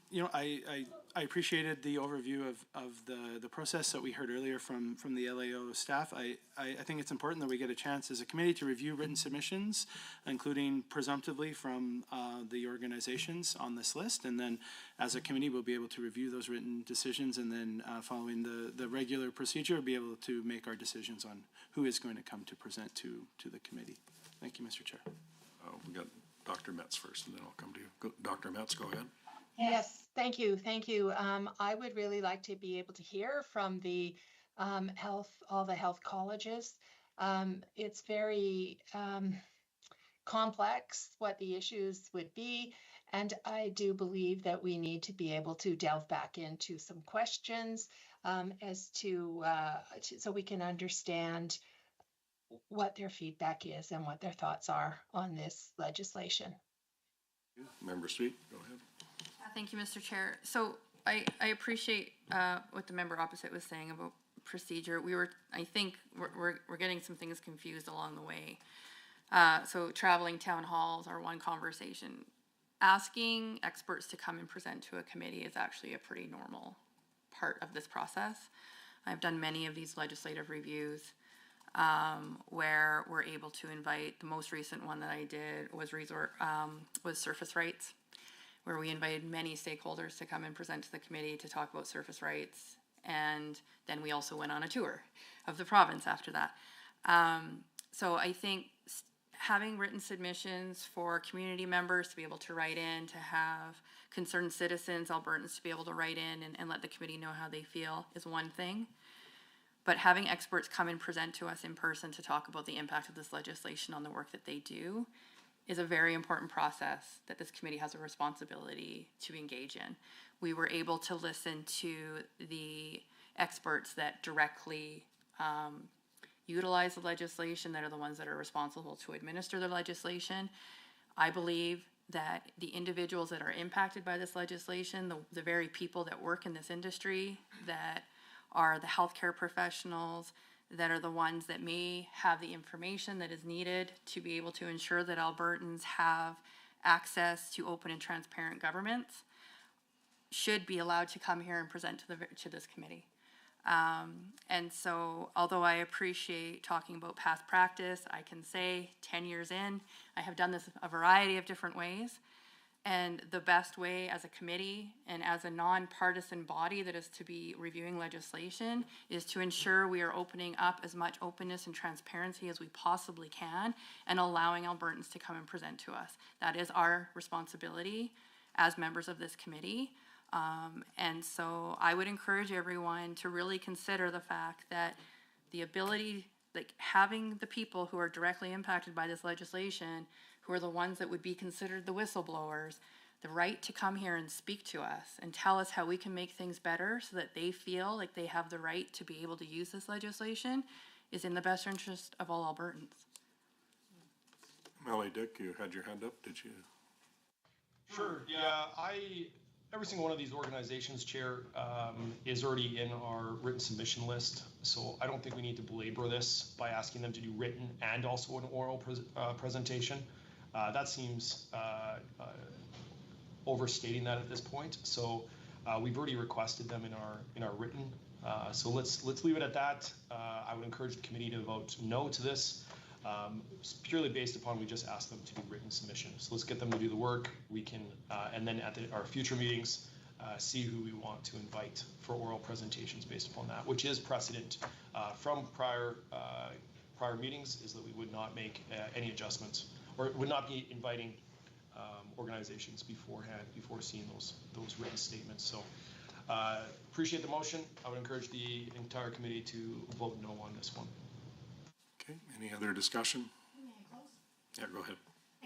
You know, I appreciated the overview of the process that we heard earlier from the LAO staff. I think it's important that we get a chance as a committee to review written submissions, including presumptively from the organizations on this list, and then as a committee we'll be able to review those written decisions, and then following the regular procedure be able to make our decisions on who is going to come to present to the committee. Thank you, Mr. Chair.
We got Dr. Metz first, and then I'll come to you. Dr. Metz, go ahead.
Yes, thank you, thank you. I would really like to be able to hear from the all the health colleges. It's very complex what the issues would be, and I do believe that we need to be able to delve back into some questions as to so we can understand what their feedback is and what their thoughts are on this legislation.
Member Sweet, go ahead.
Thank you, Mr. Chair. So I appreciate what the member opposite was saying about procedure. I think we're getting some things confused along the way. So traveling town halls are one conversation. Asking experts to come and present to a committee is actually a pretty normal part of this process. I've done many of these legislative reviews where we're able to invite. The most recent one that I did was surface rights, where we invited many stakeholders to come and present to the committee to talk about surface rights. And then we also went on a tour of the province after that. So I think having written submissions for community members to be able to write in, to have concerned citizens, Albertans, to be able to write in and let the committee know how they feel is one thing. But having experts come and present to us in person to talk about the impact of this legislation on the work that they do is a very important process that this committee has a responsibility to engage in. We were able to listen to the experts that directly utilize the legislation, that are the ones that are responsible to administer the legislation. I believe that the individuals that are impacted by this legislation, the very people that work in this industry, that are the healthcare professionals, that are the ones that may have the information that is needed to be able to ensure that Albertans have access to open and transparent governments, should be allowed to come here and present to this committee. And so, although I appreciate talking about past practice, I can say 10 years in, I have done this a variety of different ways. And the best way as a committee and as a nonpartisan body that is to be reviewing legislation is to ensure we are opening up as much openness and transparency as we possibly can and allowing Albertans to come and present to us. That is our responsibility as members of this committee. And so I would encourage everyone to really consider the fact that the ability, like having the people who are directly impacted by this legislation, who are the ones that would be considered the whistleblowers, the right to come here and speak to us and tell us how we can make things better so that they feel like they have the right to be able to use this legislation is in the best interest of all Albertans.
Melly Dick, you had your hand up, did you?
Sure, yeah, every single one of these organizations, Chair, is already in our written submission list. So I don't think we need to belabor this by asking them to do written and also an oral presentation. That seems overstating that at this point. So we've already requested them in our written. So let's leave it at that. I would encourage the committee to vote no to this. Purely based upon we just asked them to do written submission. So let's get them to do the work. We can, and then at our future meetings, see who we want to invite for oral presentations based upon that, which is precedent from prior meetings, is that we would not make any adjustments or would not be inviting organizations beforehand, before seeing those written statements. So appreciate the motion. I would encourage the entire committee to vote no on this one.
Okay, any other discussion? Yeah, go ahead.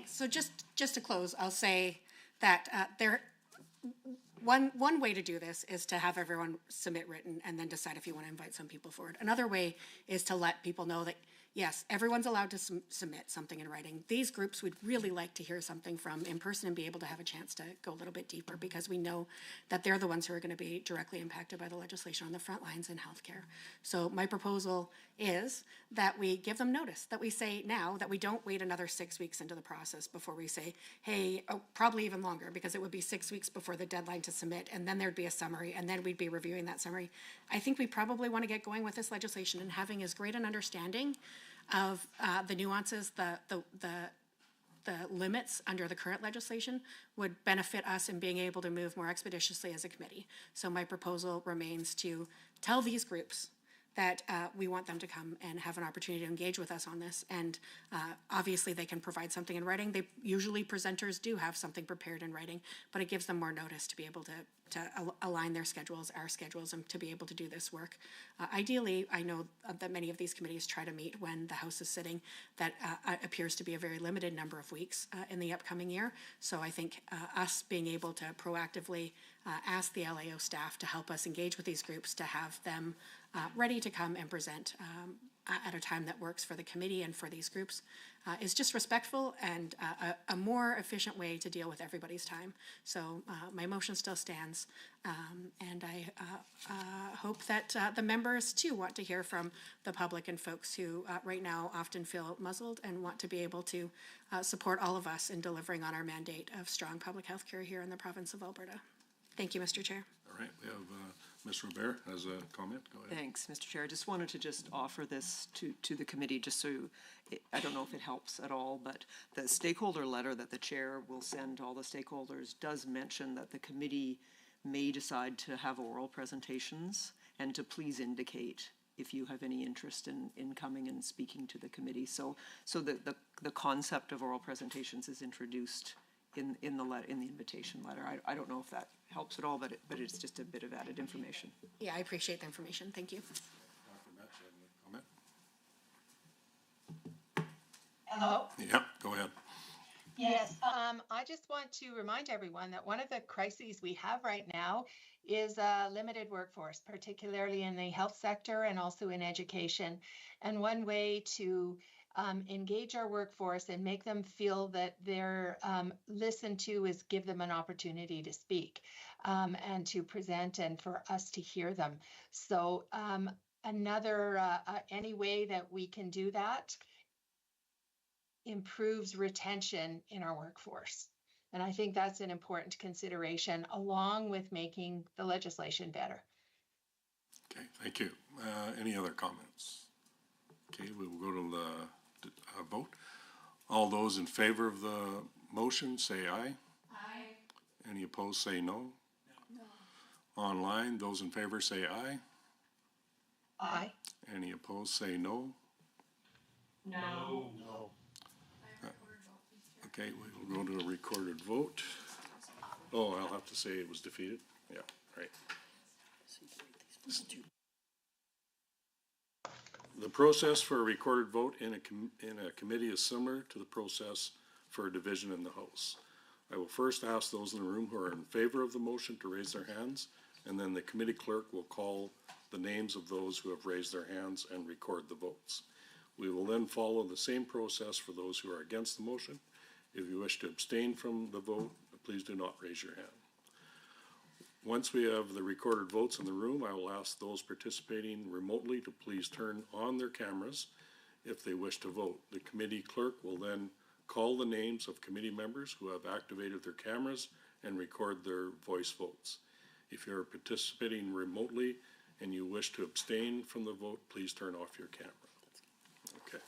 So just to close, I'll say that one way to do this is to have everyone submit written and then decide if you want to invite some people forward. Another way is to let people know that, yes, everyone's allowed to submit something in writing. These groups would really like to hear something from in person and be able to have a chance to go a little bit deeper, because we know that they're the ones who are going to be directly impacted by the legislation on the front lines in healthcare. So my proposal is that we give them notice, that we say now, that we don't wait another 6 weeks into the process before we say, hey, probably even longer, because it would be 6 weeks before the deadline to submit, and then there'd be a summary, and then we'd be reviewing that summary. I think we probably want to get going with this legislation and having as great an understanding of the nuances, the limits under the current legislation would benefit us in being able to move more expeditiously as a committee. So my proposal remains to tell these groups that we want them to come and have an opportunity to engage with us on this. And obviously they can provide something in writing. Usually presenters do have something prepared in writing, but it gives them more notice to be able to align their schedules, our schedules, and to be able to do this work. Ideally, I know that many of these committees try to meet when the House is sitting. That appears to be a very limited number of weeks in the upcoming year. So I think us being able to proactively ask the LAO staff to help us engage with these groups, to have them ready to come and present at a time that works for the committee and for these groups is just respectful and a more efficient way to deal with everybody's time. So my motion still stands, and I hope that the members too want to hear from the public and folks who right now often feel muzzled and want to be able to support all of us in delivering on our mandate of strong public health care here in the province of Alberta. Thank you, Mr. Chair.
All right, we have Ms. Robert has a comment. Go ahead.
Thanks, Mr. Chair. I just wanted to just offer this to the committee, just so, I don't know if it helps at all, but the stakeholder letter that the chair will send to all the stakeholders does mention that the committee may decide to have oral presentations, and to please indicate if you have any interest in coming and speaking to the committee. So the concept of oral presentations is introduced in the invitation letter. I don't know if that helps at all, but it's just a bit of added information.
Yeah, I appreciate the information. Thank you.
Hello?
Yeah, go ahead.
Yes, I just want to remind everyone that one of the crises we have right now is a limited workforce, particularly in the health sector and also in education. And one way to engage our workforce and make them feel that they're listened to is give them an opportunity to speak and to present and for us to hear them. So any way that we can do that improves retention in our workforce. And I think that's an important consideration along with making the legislation better.
Okay, thank you. Any other comments? Okay, we will go to the vote. All those in favor of the motion, say aye. Aye. Any opposed, say no. No. Online, those in favor, say aye.
Aye.
Any opposed, say no.
No.
No.
Okay, we will go to a recorded vote. Oh, I'll have to say it was defeated. Yeah, right. The process for a recorded vote in a committee is similar to the process for a division in the House. I will first ask those in the room who are in favor of the motion to raise their hands, and then the committee clerk will call the names of those who have raised their hands and record the votes. We will then follow the same process for those who are against the motion. If you wish to abstain from the vote, please do not raise your hand. Once we have the recorded votes in the room, I will ask those participating remotely to please turn on their cameras if they wish to vote. The committee clerk will then call the names of committee members who have activated their cameras and record their voice votes. If you're participating remotely and you wish to abstain from the vote, please turn off your camera. Okay.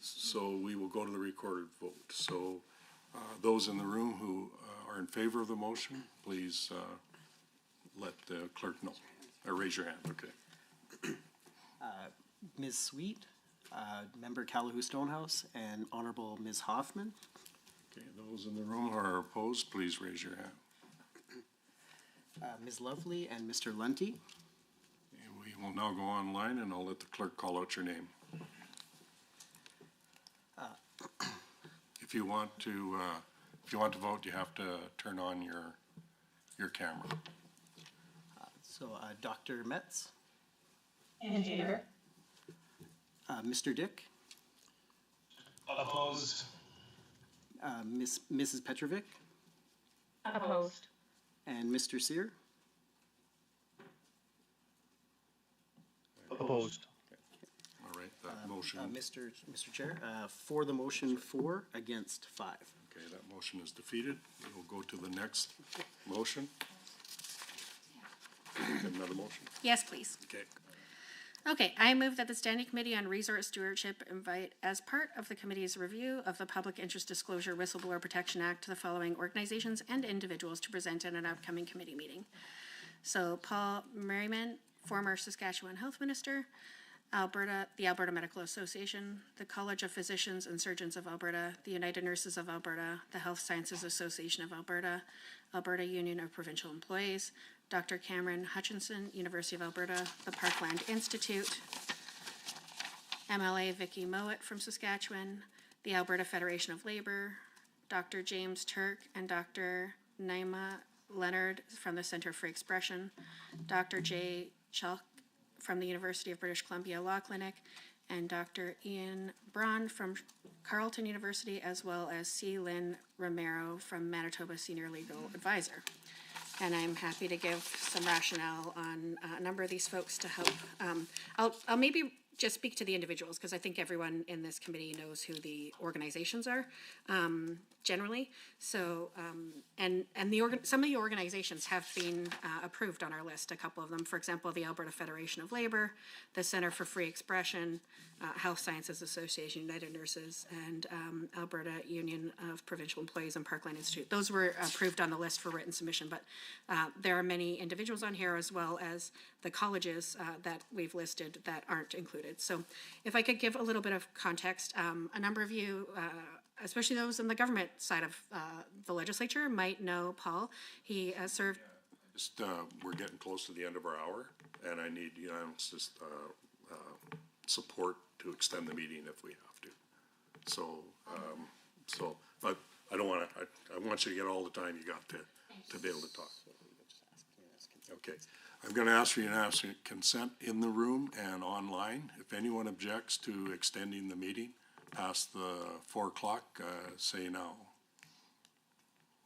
So we will go to the recorded vote. So those in the room who are in favor of the motion, please let the clerk know, or raise your hand, okay.
Ms. Sweet, Member Callahoo Stonehouse, and Honorable Ms. Hoffman.
Okay, those in the room who are opposed, please raise your hand.
Ms. Lovely and Mr. Lunty.
Okay, we will now go online and I'll let the clerk call out your name. If you want to vote, you have to turn on your camera.
Dr. Metz.
In favor.
Mr. Dick.
Opposed.
Mrs. Petrovic.
Opposed.
And Mr. Sear.
Opposed.
All right, that motion.
Mr. Chair, for the motion, 4, against 5.
Okay, that motion is defeated. We'll go to the next motion. Another motion?
Yes, please.
Okay.
Okay, I move that the Standing Committee on Resource Stewardship invite, as part of the committee's review of the Public Interest Disclosure Whistleblower Protection Act, the following organizations and individuals to present at an upcoming committee meeting. So Paul Merriman, former Saskatchewan Health Minister, the Alberta Medical Association, the College of Physicians and Surgeons of Alberta, the United Nurses of Alberta, the Health Sciences Association of Alberta, Alberta Union of Provincial Employees, Dr. Cameron Hutchinson, University of Alberta, the Parkland Institute, MLA Vicky Mowat from Saskatchewan, the Alberta Federation of Labor, Dr. James Turk and Dr. Naima Leonard from the Centre for Expression, Dr. Jay Chalk from the University of British Columbia Law Clinic, and Dr. Ian Braun from Carleton University, as well as C. Lynn Romero from Manitoba Senior Legal Advisor. And I'm happy to give some rationale on a number of these folks to help. I'll maybe just speak to the individuals, because I think everyone in this committee knows who the organizations are, generally. So, and some of the organizations have been approved on our list, a couple of them. For example, the Alberta Federation of Labor, the Centre for Free Expression, Health Sciences Association, United Nurses, and Alberta Union of Provincial Employees and Parkland Institute. Those were approved on the list for written submission, but there are many individuals on here, as well as the colleges that we've listed that aren't included. So if I could give a little bit of context, a number of you, especially those in the government side of the legislature, might know Paul. He served.
Just, we're getting close to the end of our hour, and I need unanimous support to extend the meeting if we have to. But I don't wanna, I want you to get all the time you got to be able to talk. Okay, I'm gonna ask for unanimous consent in the room and online. If anyone objects to extending the meeting past the 4 o'clock, say no.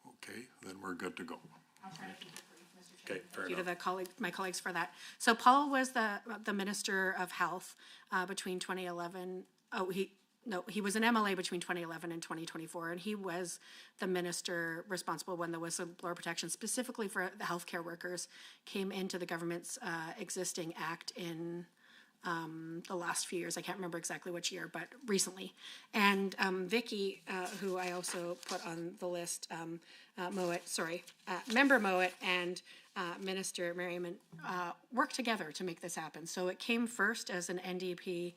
Okay, then we're good to go.
I'll try to keep it brief, Mr.
Okay, fair
Thank you
enough.
to my colleagues for that. So Paul was the Minister of Health between 2011, he was an MLA between 2011 and 2024, and he was the minister responsible when the whistleblower protection, specifically for the healthcare workers, came into the government's existing act in the last few years. I can't remember exactly which year, but recently. And Vicky, who I also put on the list, Member Mowat and Minister Merriman worked together to make this happen. So it came first as an NDP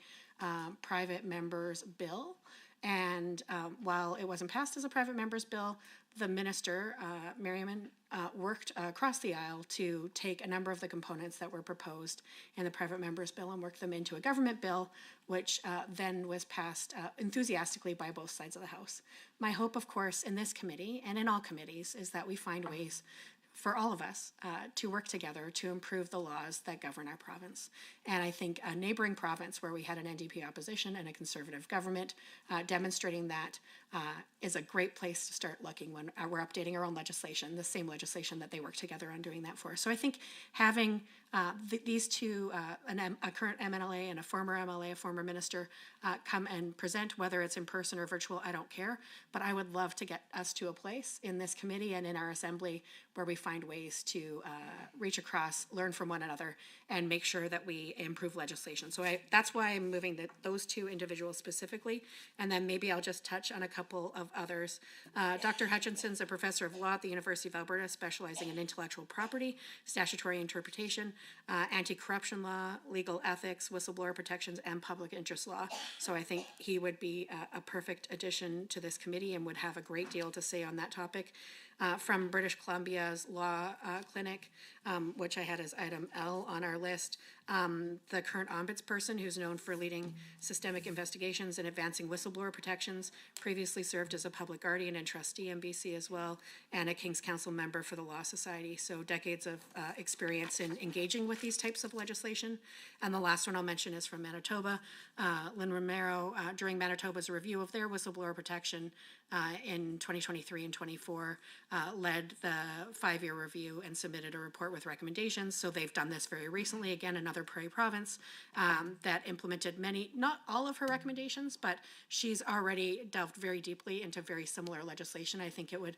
private members bill. And while it wasn't passed as a private members bill, the minister, Merriman, worked across the aisle to take a number of the components that were proposed in the private members bill and work them into a government bill, which then was passed enthusiastically by both sides of the House. My hope, of course, in this committee and in all committees is that we find ways for all of us to work together to improve the laws that govern our province. And I think a neighboring province where we had an NDP opposition and a Conservative government demonstrating that is a great place to start looking when we're updating our own legislation, the same legislation that they work together on doing that for. So I think having these two, a current MLA and a former MLA, a former minister, come and present, whether it's in person or virtual, I don't care. But I would love to get us to a place in this committee and in our assembly where we find ways to reach across, learn from one another, and make sure that we improve legislation. So that's why I'm moving those two individuals specifically, and then maybe I'll just touch on a couple of others. Dr. Hutchinson's a professor of law at the University of Alberta, specializing in intellectual property, statutory interpretation, anti-corruption law, legal ethics, whistleblower protections, and public interest law. So I think he would be a perfect addition to this committee and would have a great deal to say on that topic. From British Columbia's law clinic, which I had as item L on our list, the current ombudsperson who's known for leading systemic investigations and advancing whistleblower protections, previously served as a public guardian and trustee in BC as well, and a King's Council member for the Law Society. So decades of experience in engaging with these types of legislation. And the last one I'll mention is from Manitoba. Lynn Romero, during Manitoba's review of their whistleblower protection in 2023 and 24, led the 5-year review and submitted a report with recommendations. So they've done this very recently, again, another prairie province that implemented many, not all of her recommendations, but she's already delved very deeply into very similar legislation. I think it would,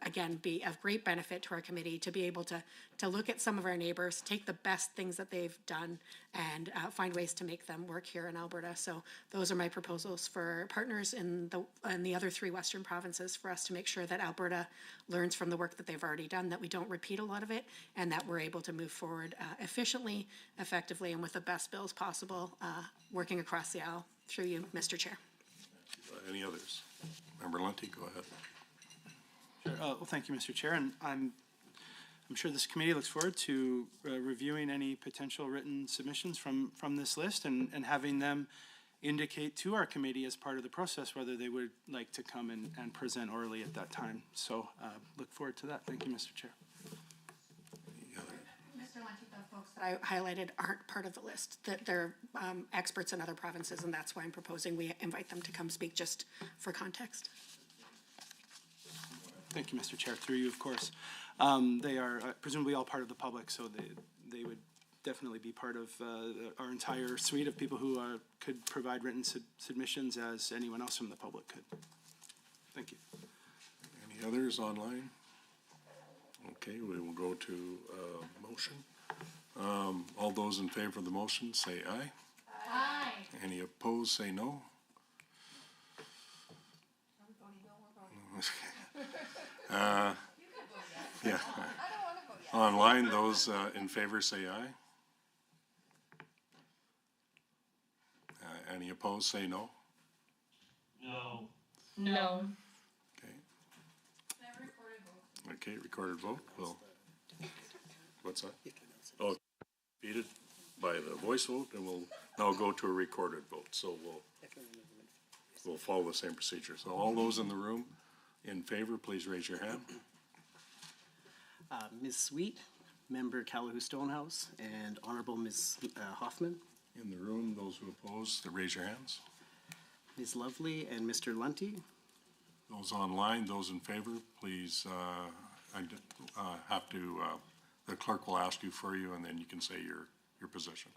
again, be of great benefit to our committee to be able to look at some of our neighbors, take the best things that they've done, and find ways to make them work here in Alberta. So those are my proposals for partners in the other 3 Western provinces for us to make sure that Alberta learns from the work that they've already done, that we don't repeat a lot of it, and that we're able to move forward efficiently, effectively, and with the best bills possible, working across the aisle through you, Mr. Chair.
Any others? Member Lunty, go ahead.
Sure. Well, thank you, Mr. Chair, and I'm sure this committee looks forward to reviewing any potential written submissions from this list and having them indicate to our committee as part of the process whether they would like to come and present orally at that time. So look forward to that. Thank you, Mr. Chair.
Mr. Lunty, the folks that I highlighted aren't part of the list. That they're experts in other provinces, and that's why I'm proposing we invite them to come speak just for context.
Thank you, Mr. Chair. Through you, of course. They are presumably all part of the public, so they would definitely be part of our entire suite of people who could provide written submissions as anyone else from the public could. Thank you.
Any others online? Okay, we will go to motion. All those in favor of the motion say aye.
Aye.
Any opposed say no. Yeah. Online, those in favor say aye. Any opposed say no.
No.
Okay. Okay, recorded vote. Well, what's that? Oh, defeated by the voice vote, and we'll now go to a recorded vote. So we'll follow the same procedure. So all those in the room in favor, please raise your hand.
Ms. Sweet, Member Callahoo Stonehouse, and Honorable Ms. Hoffman.
In the room, those who oppose, to raise your hands.
Ms. Lovely and Mr. Lunty.
Those online, those in favor, please, the clerk will ask you for you, and then you can say your position.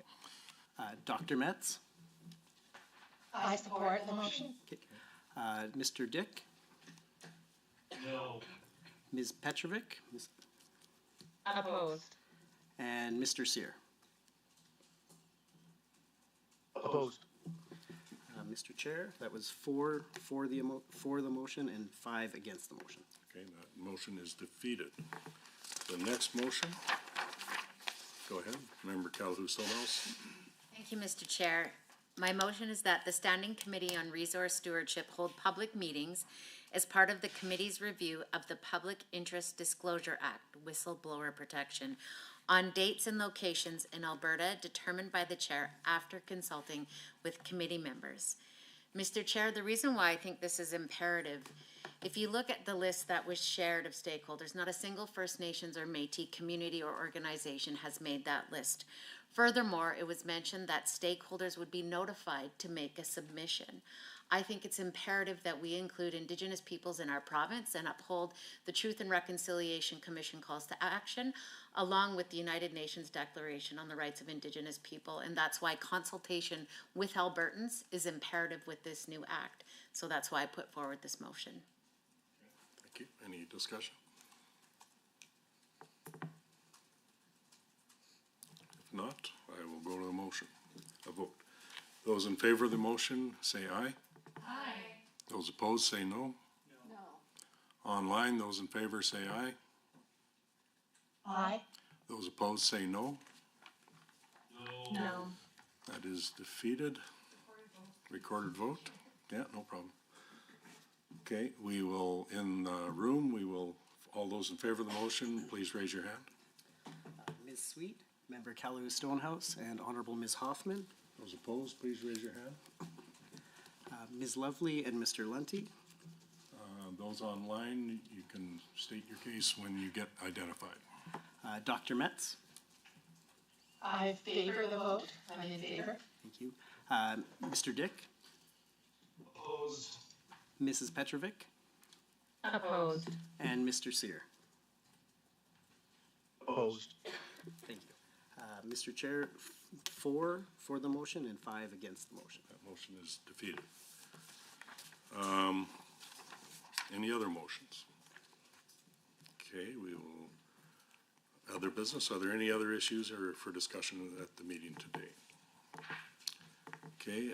Dr. Metz.
I support the motion.
Mr. Dick.
No.
Ms. Petrovic.
Opposed.
And Mr. Sear.
Opposed.
Mr. Chair, that was 4 for the motion and 5 against the motion.
Okay, that motion is defeated. The next motion, go ahead, Member Callahoo Stonehouse.
Thank you, Mr. Chair. My motion is that the Standing Committee on Resource Stewardship hold public meetings as part of the committee's review of the Public Interest Disclosure Act, whistleblower protection, on dates and locations in Alberta determined by the chair after consulting with committee members. Mr. Chair, the reason why I think this is imperative, if you look at the list that was shared of stakeholders, not a single First Nations or Métis community or organization has made that list. Furthermore, it was mentioned that stakeholders would be notified to make a submission. I think it's imperative that we include Indigenous peoples in our province and uphold the Truth and Reconciliation Commission calls to action, along with the United Nations Declaration on the Rights of Indigenous People. And that's why consultation with Albertans is imperative with this new act. So that's why I put forward this motion.
Thank you. Any discussion? If not, I will go to the motion, a vote. Those in favor of the motion, say aye.
Aye.
Those opposed, say no.
No.
Online, those in favor, say aye.
Aye.
Those opposed, say no.
No.
That is defeated. Recorded vote? Yeah, no problem. Okay, we will, in the room, all those in favor of the motion, please raise your hand.
Ms. Sweet, Member Callahoo Stonehouse, and Honorable Ms. Hoffman.
Those opposed, please raise your hand.
Ms. Lovely and Mr. Lunty.
Those online, you can state your case when you get identified.
Dr. Metz.
I favor the vote. I'm in favor.
Thank you. Mr. Dick.
Opposed.
Mrs. Petrovic.
Opposed.
And Mr. Sear.
Opposed.
Thank you. Mr. Chair, 4 for the motion and 5 against the motion.
That motion is defeated. Any other motions? Okay, we will, other business, are there any other issues or for discussion at the meeting today? Okay,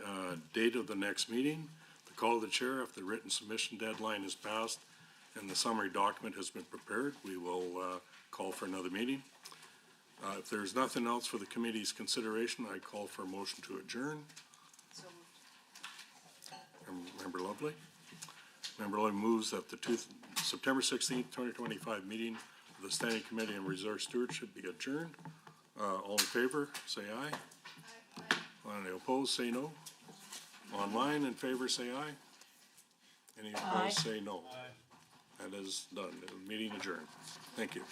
date of the next meeting, the call of the chair, if the written submission deadline is passed and the summary document has been prepared, we will call for another meeting. If there's nothing else for the committee's consideration, I call for a motion to adjourn. Member Lovely? Member Lovely moves that the September 16th, 2025 meeting of the Standing Committee on Resource Stewardship be adjourned. All in favor, say aye. Aye. Any opposed, say no. Online, in favor, say aye. Any opposed, say no. Aye. That is done. The meeting adjourned. Thank you.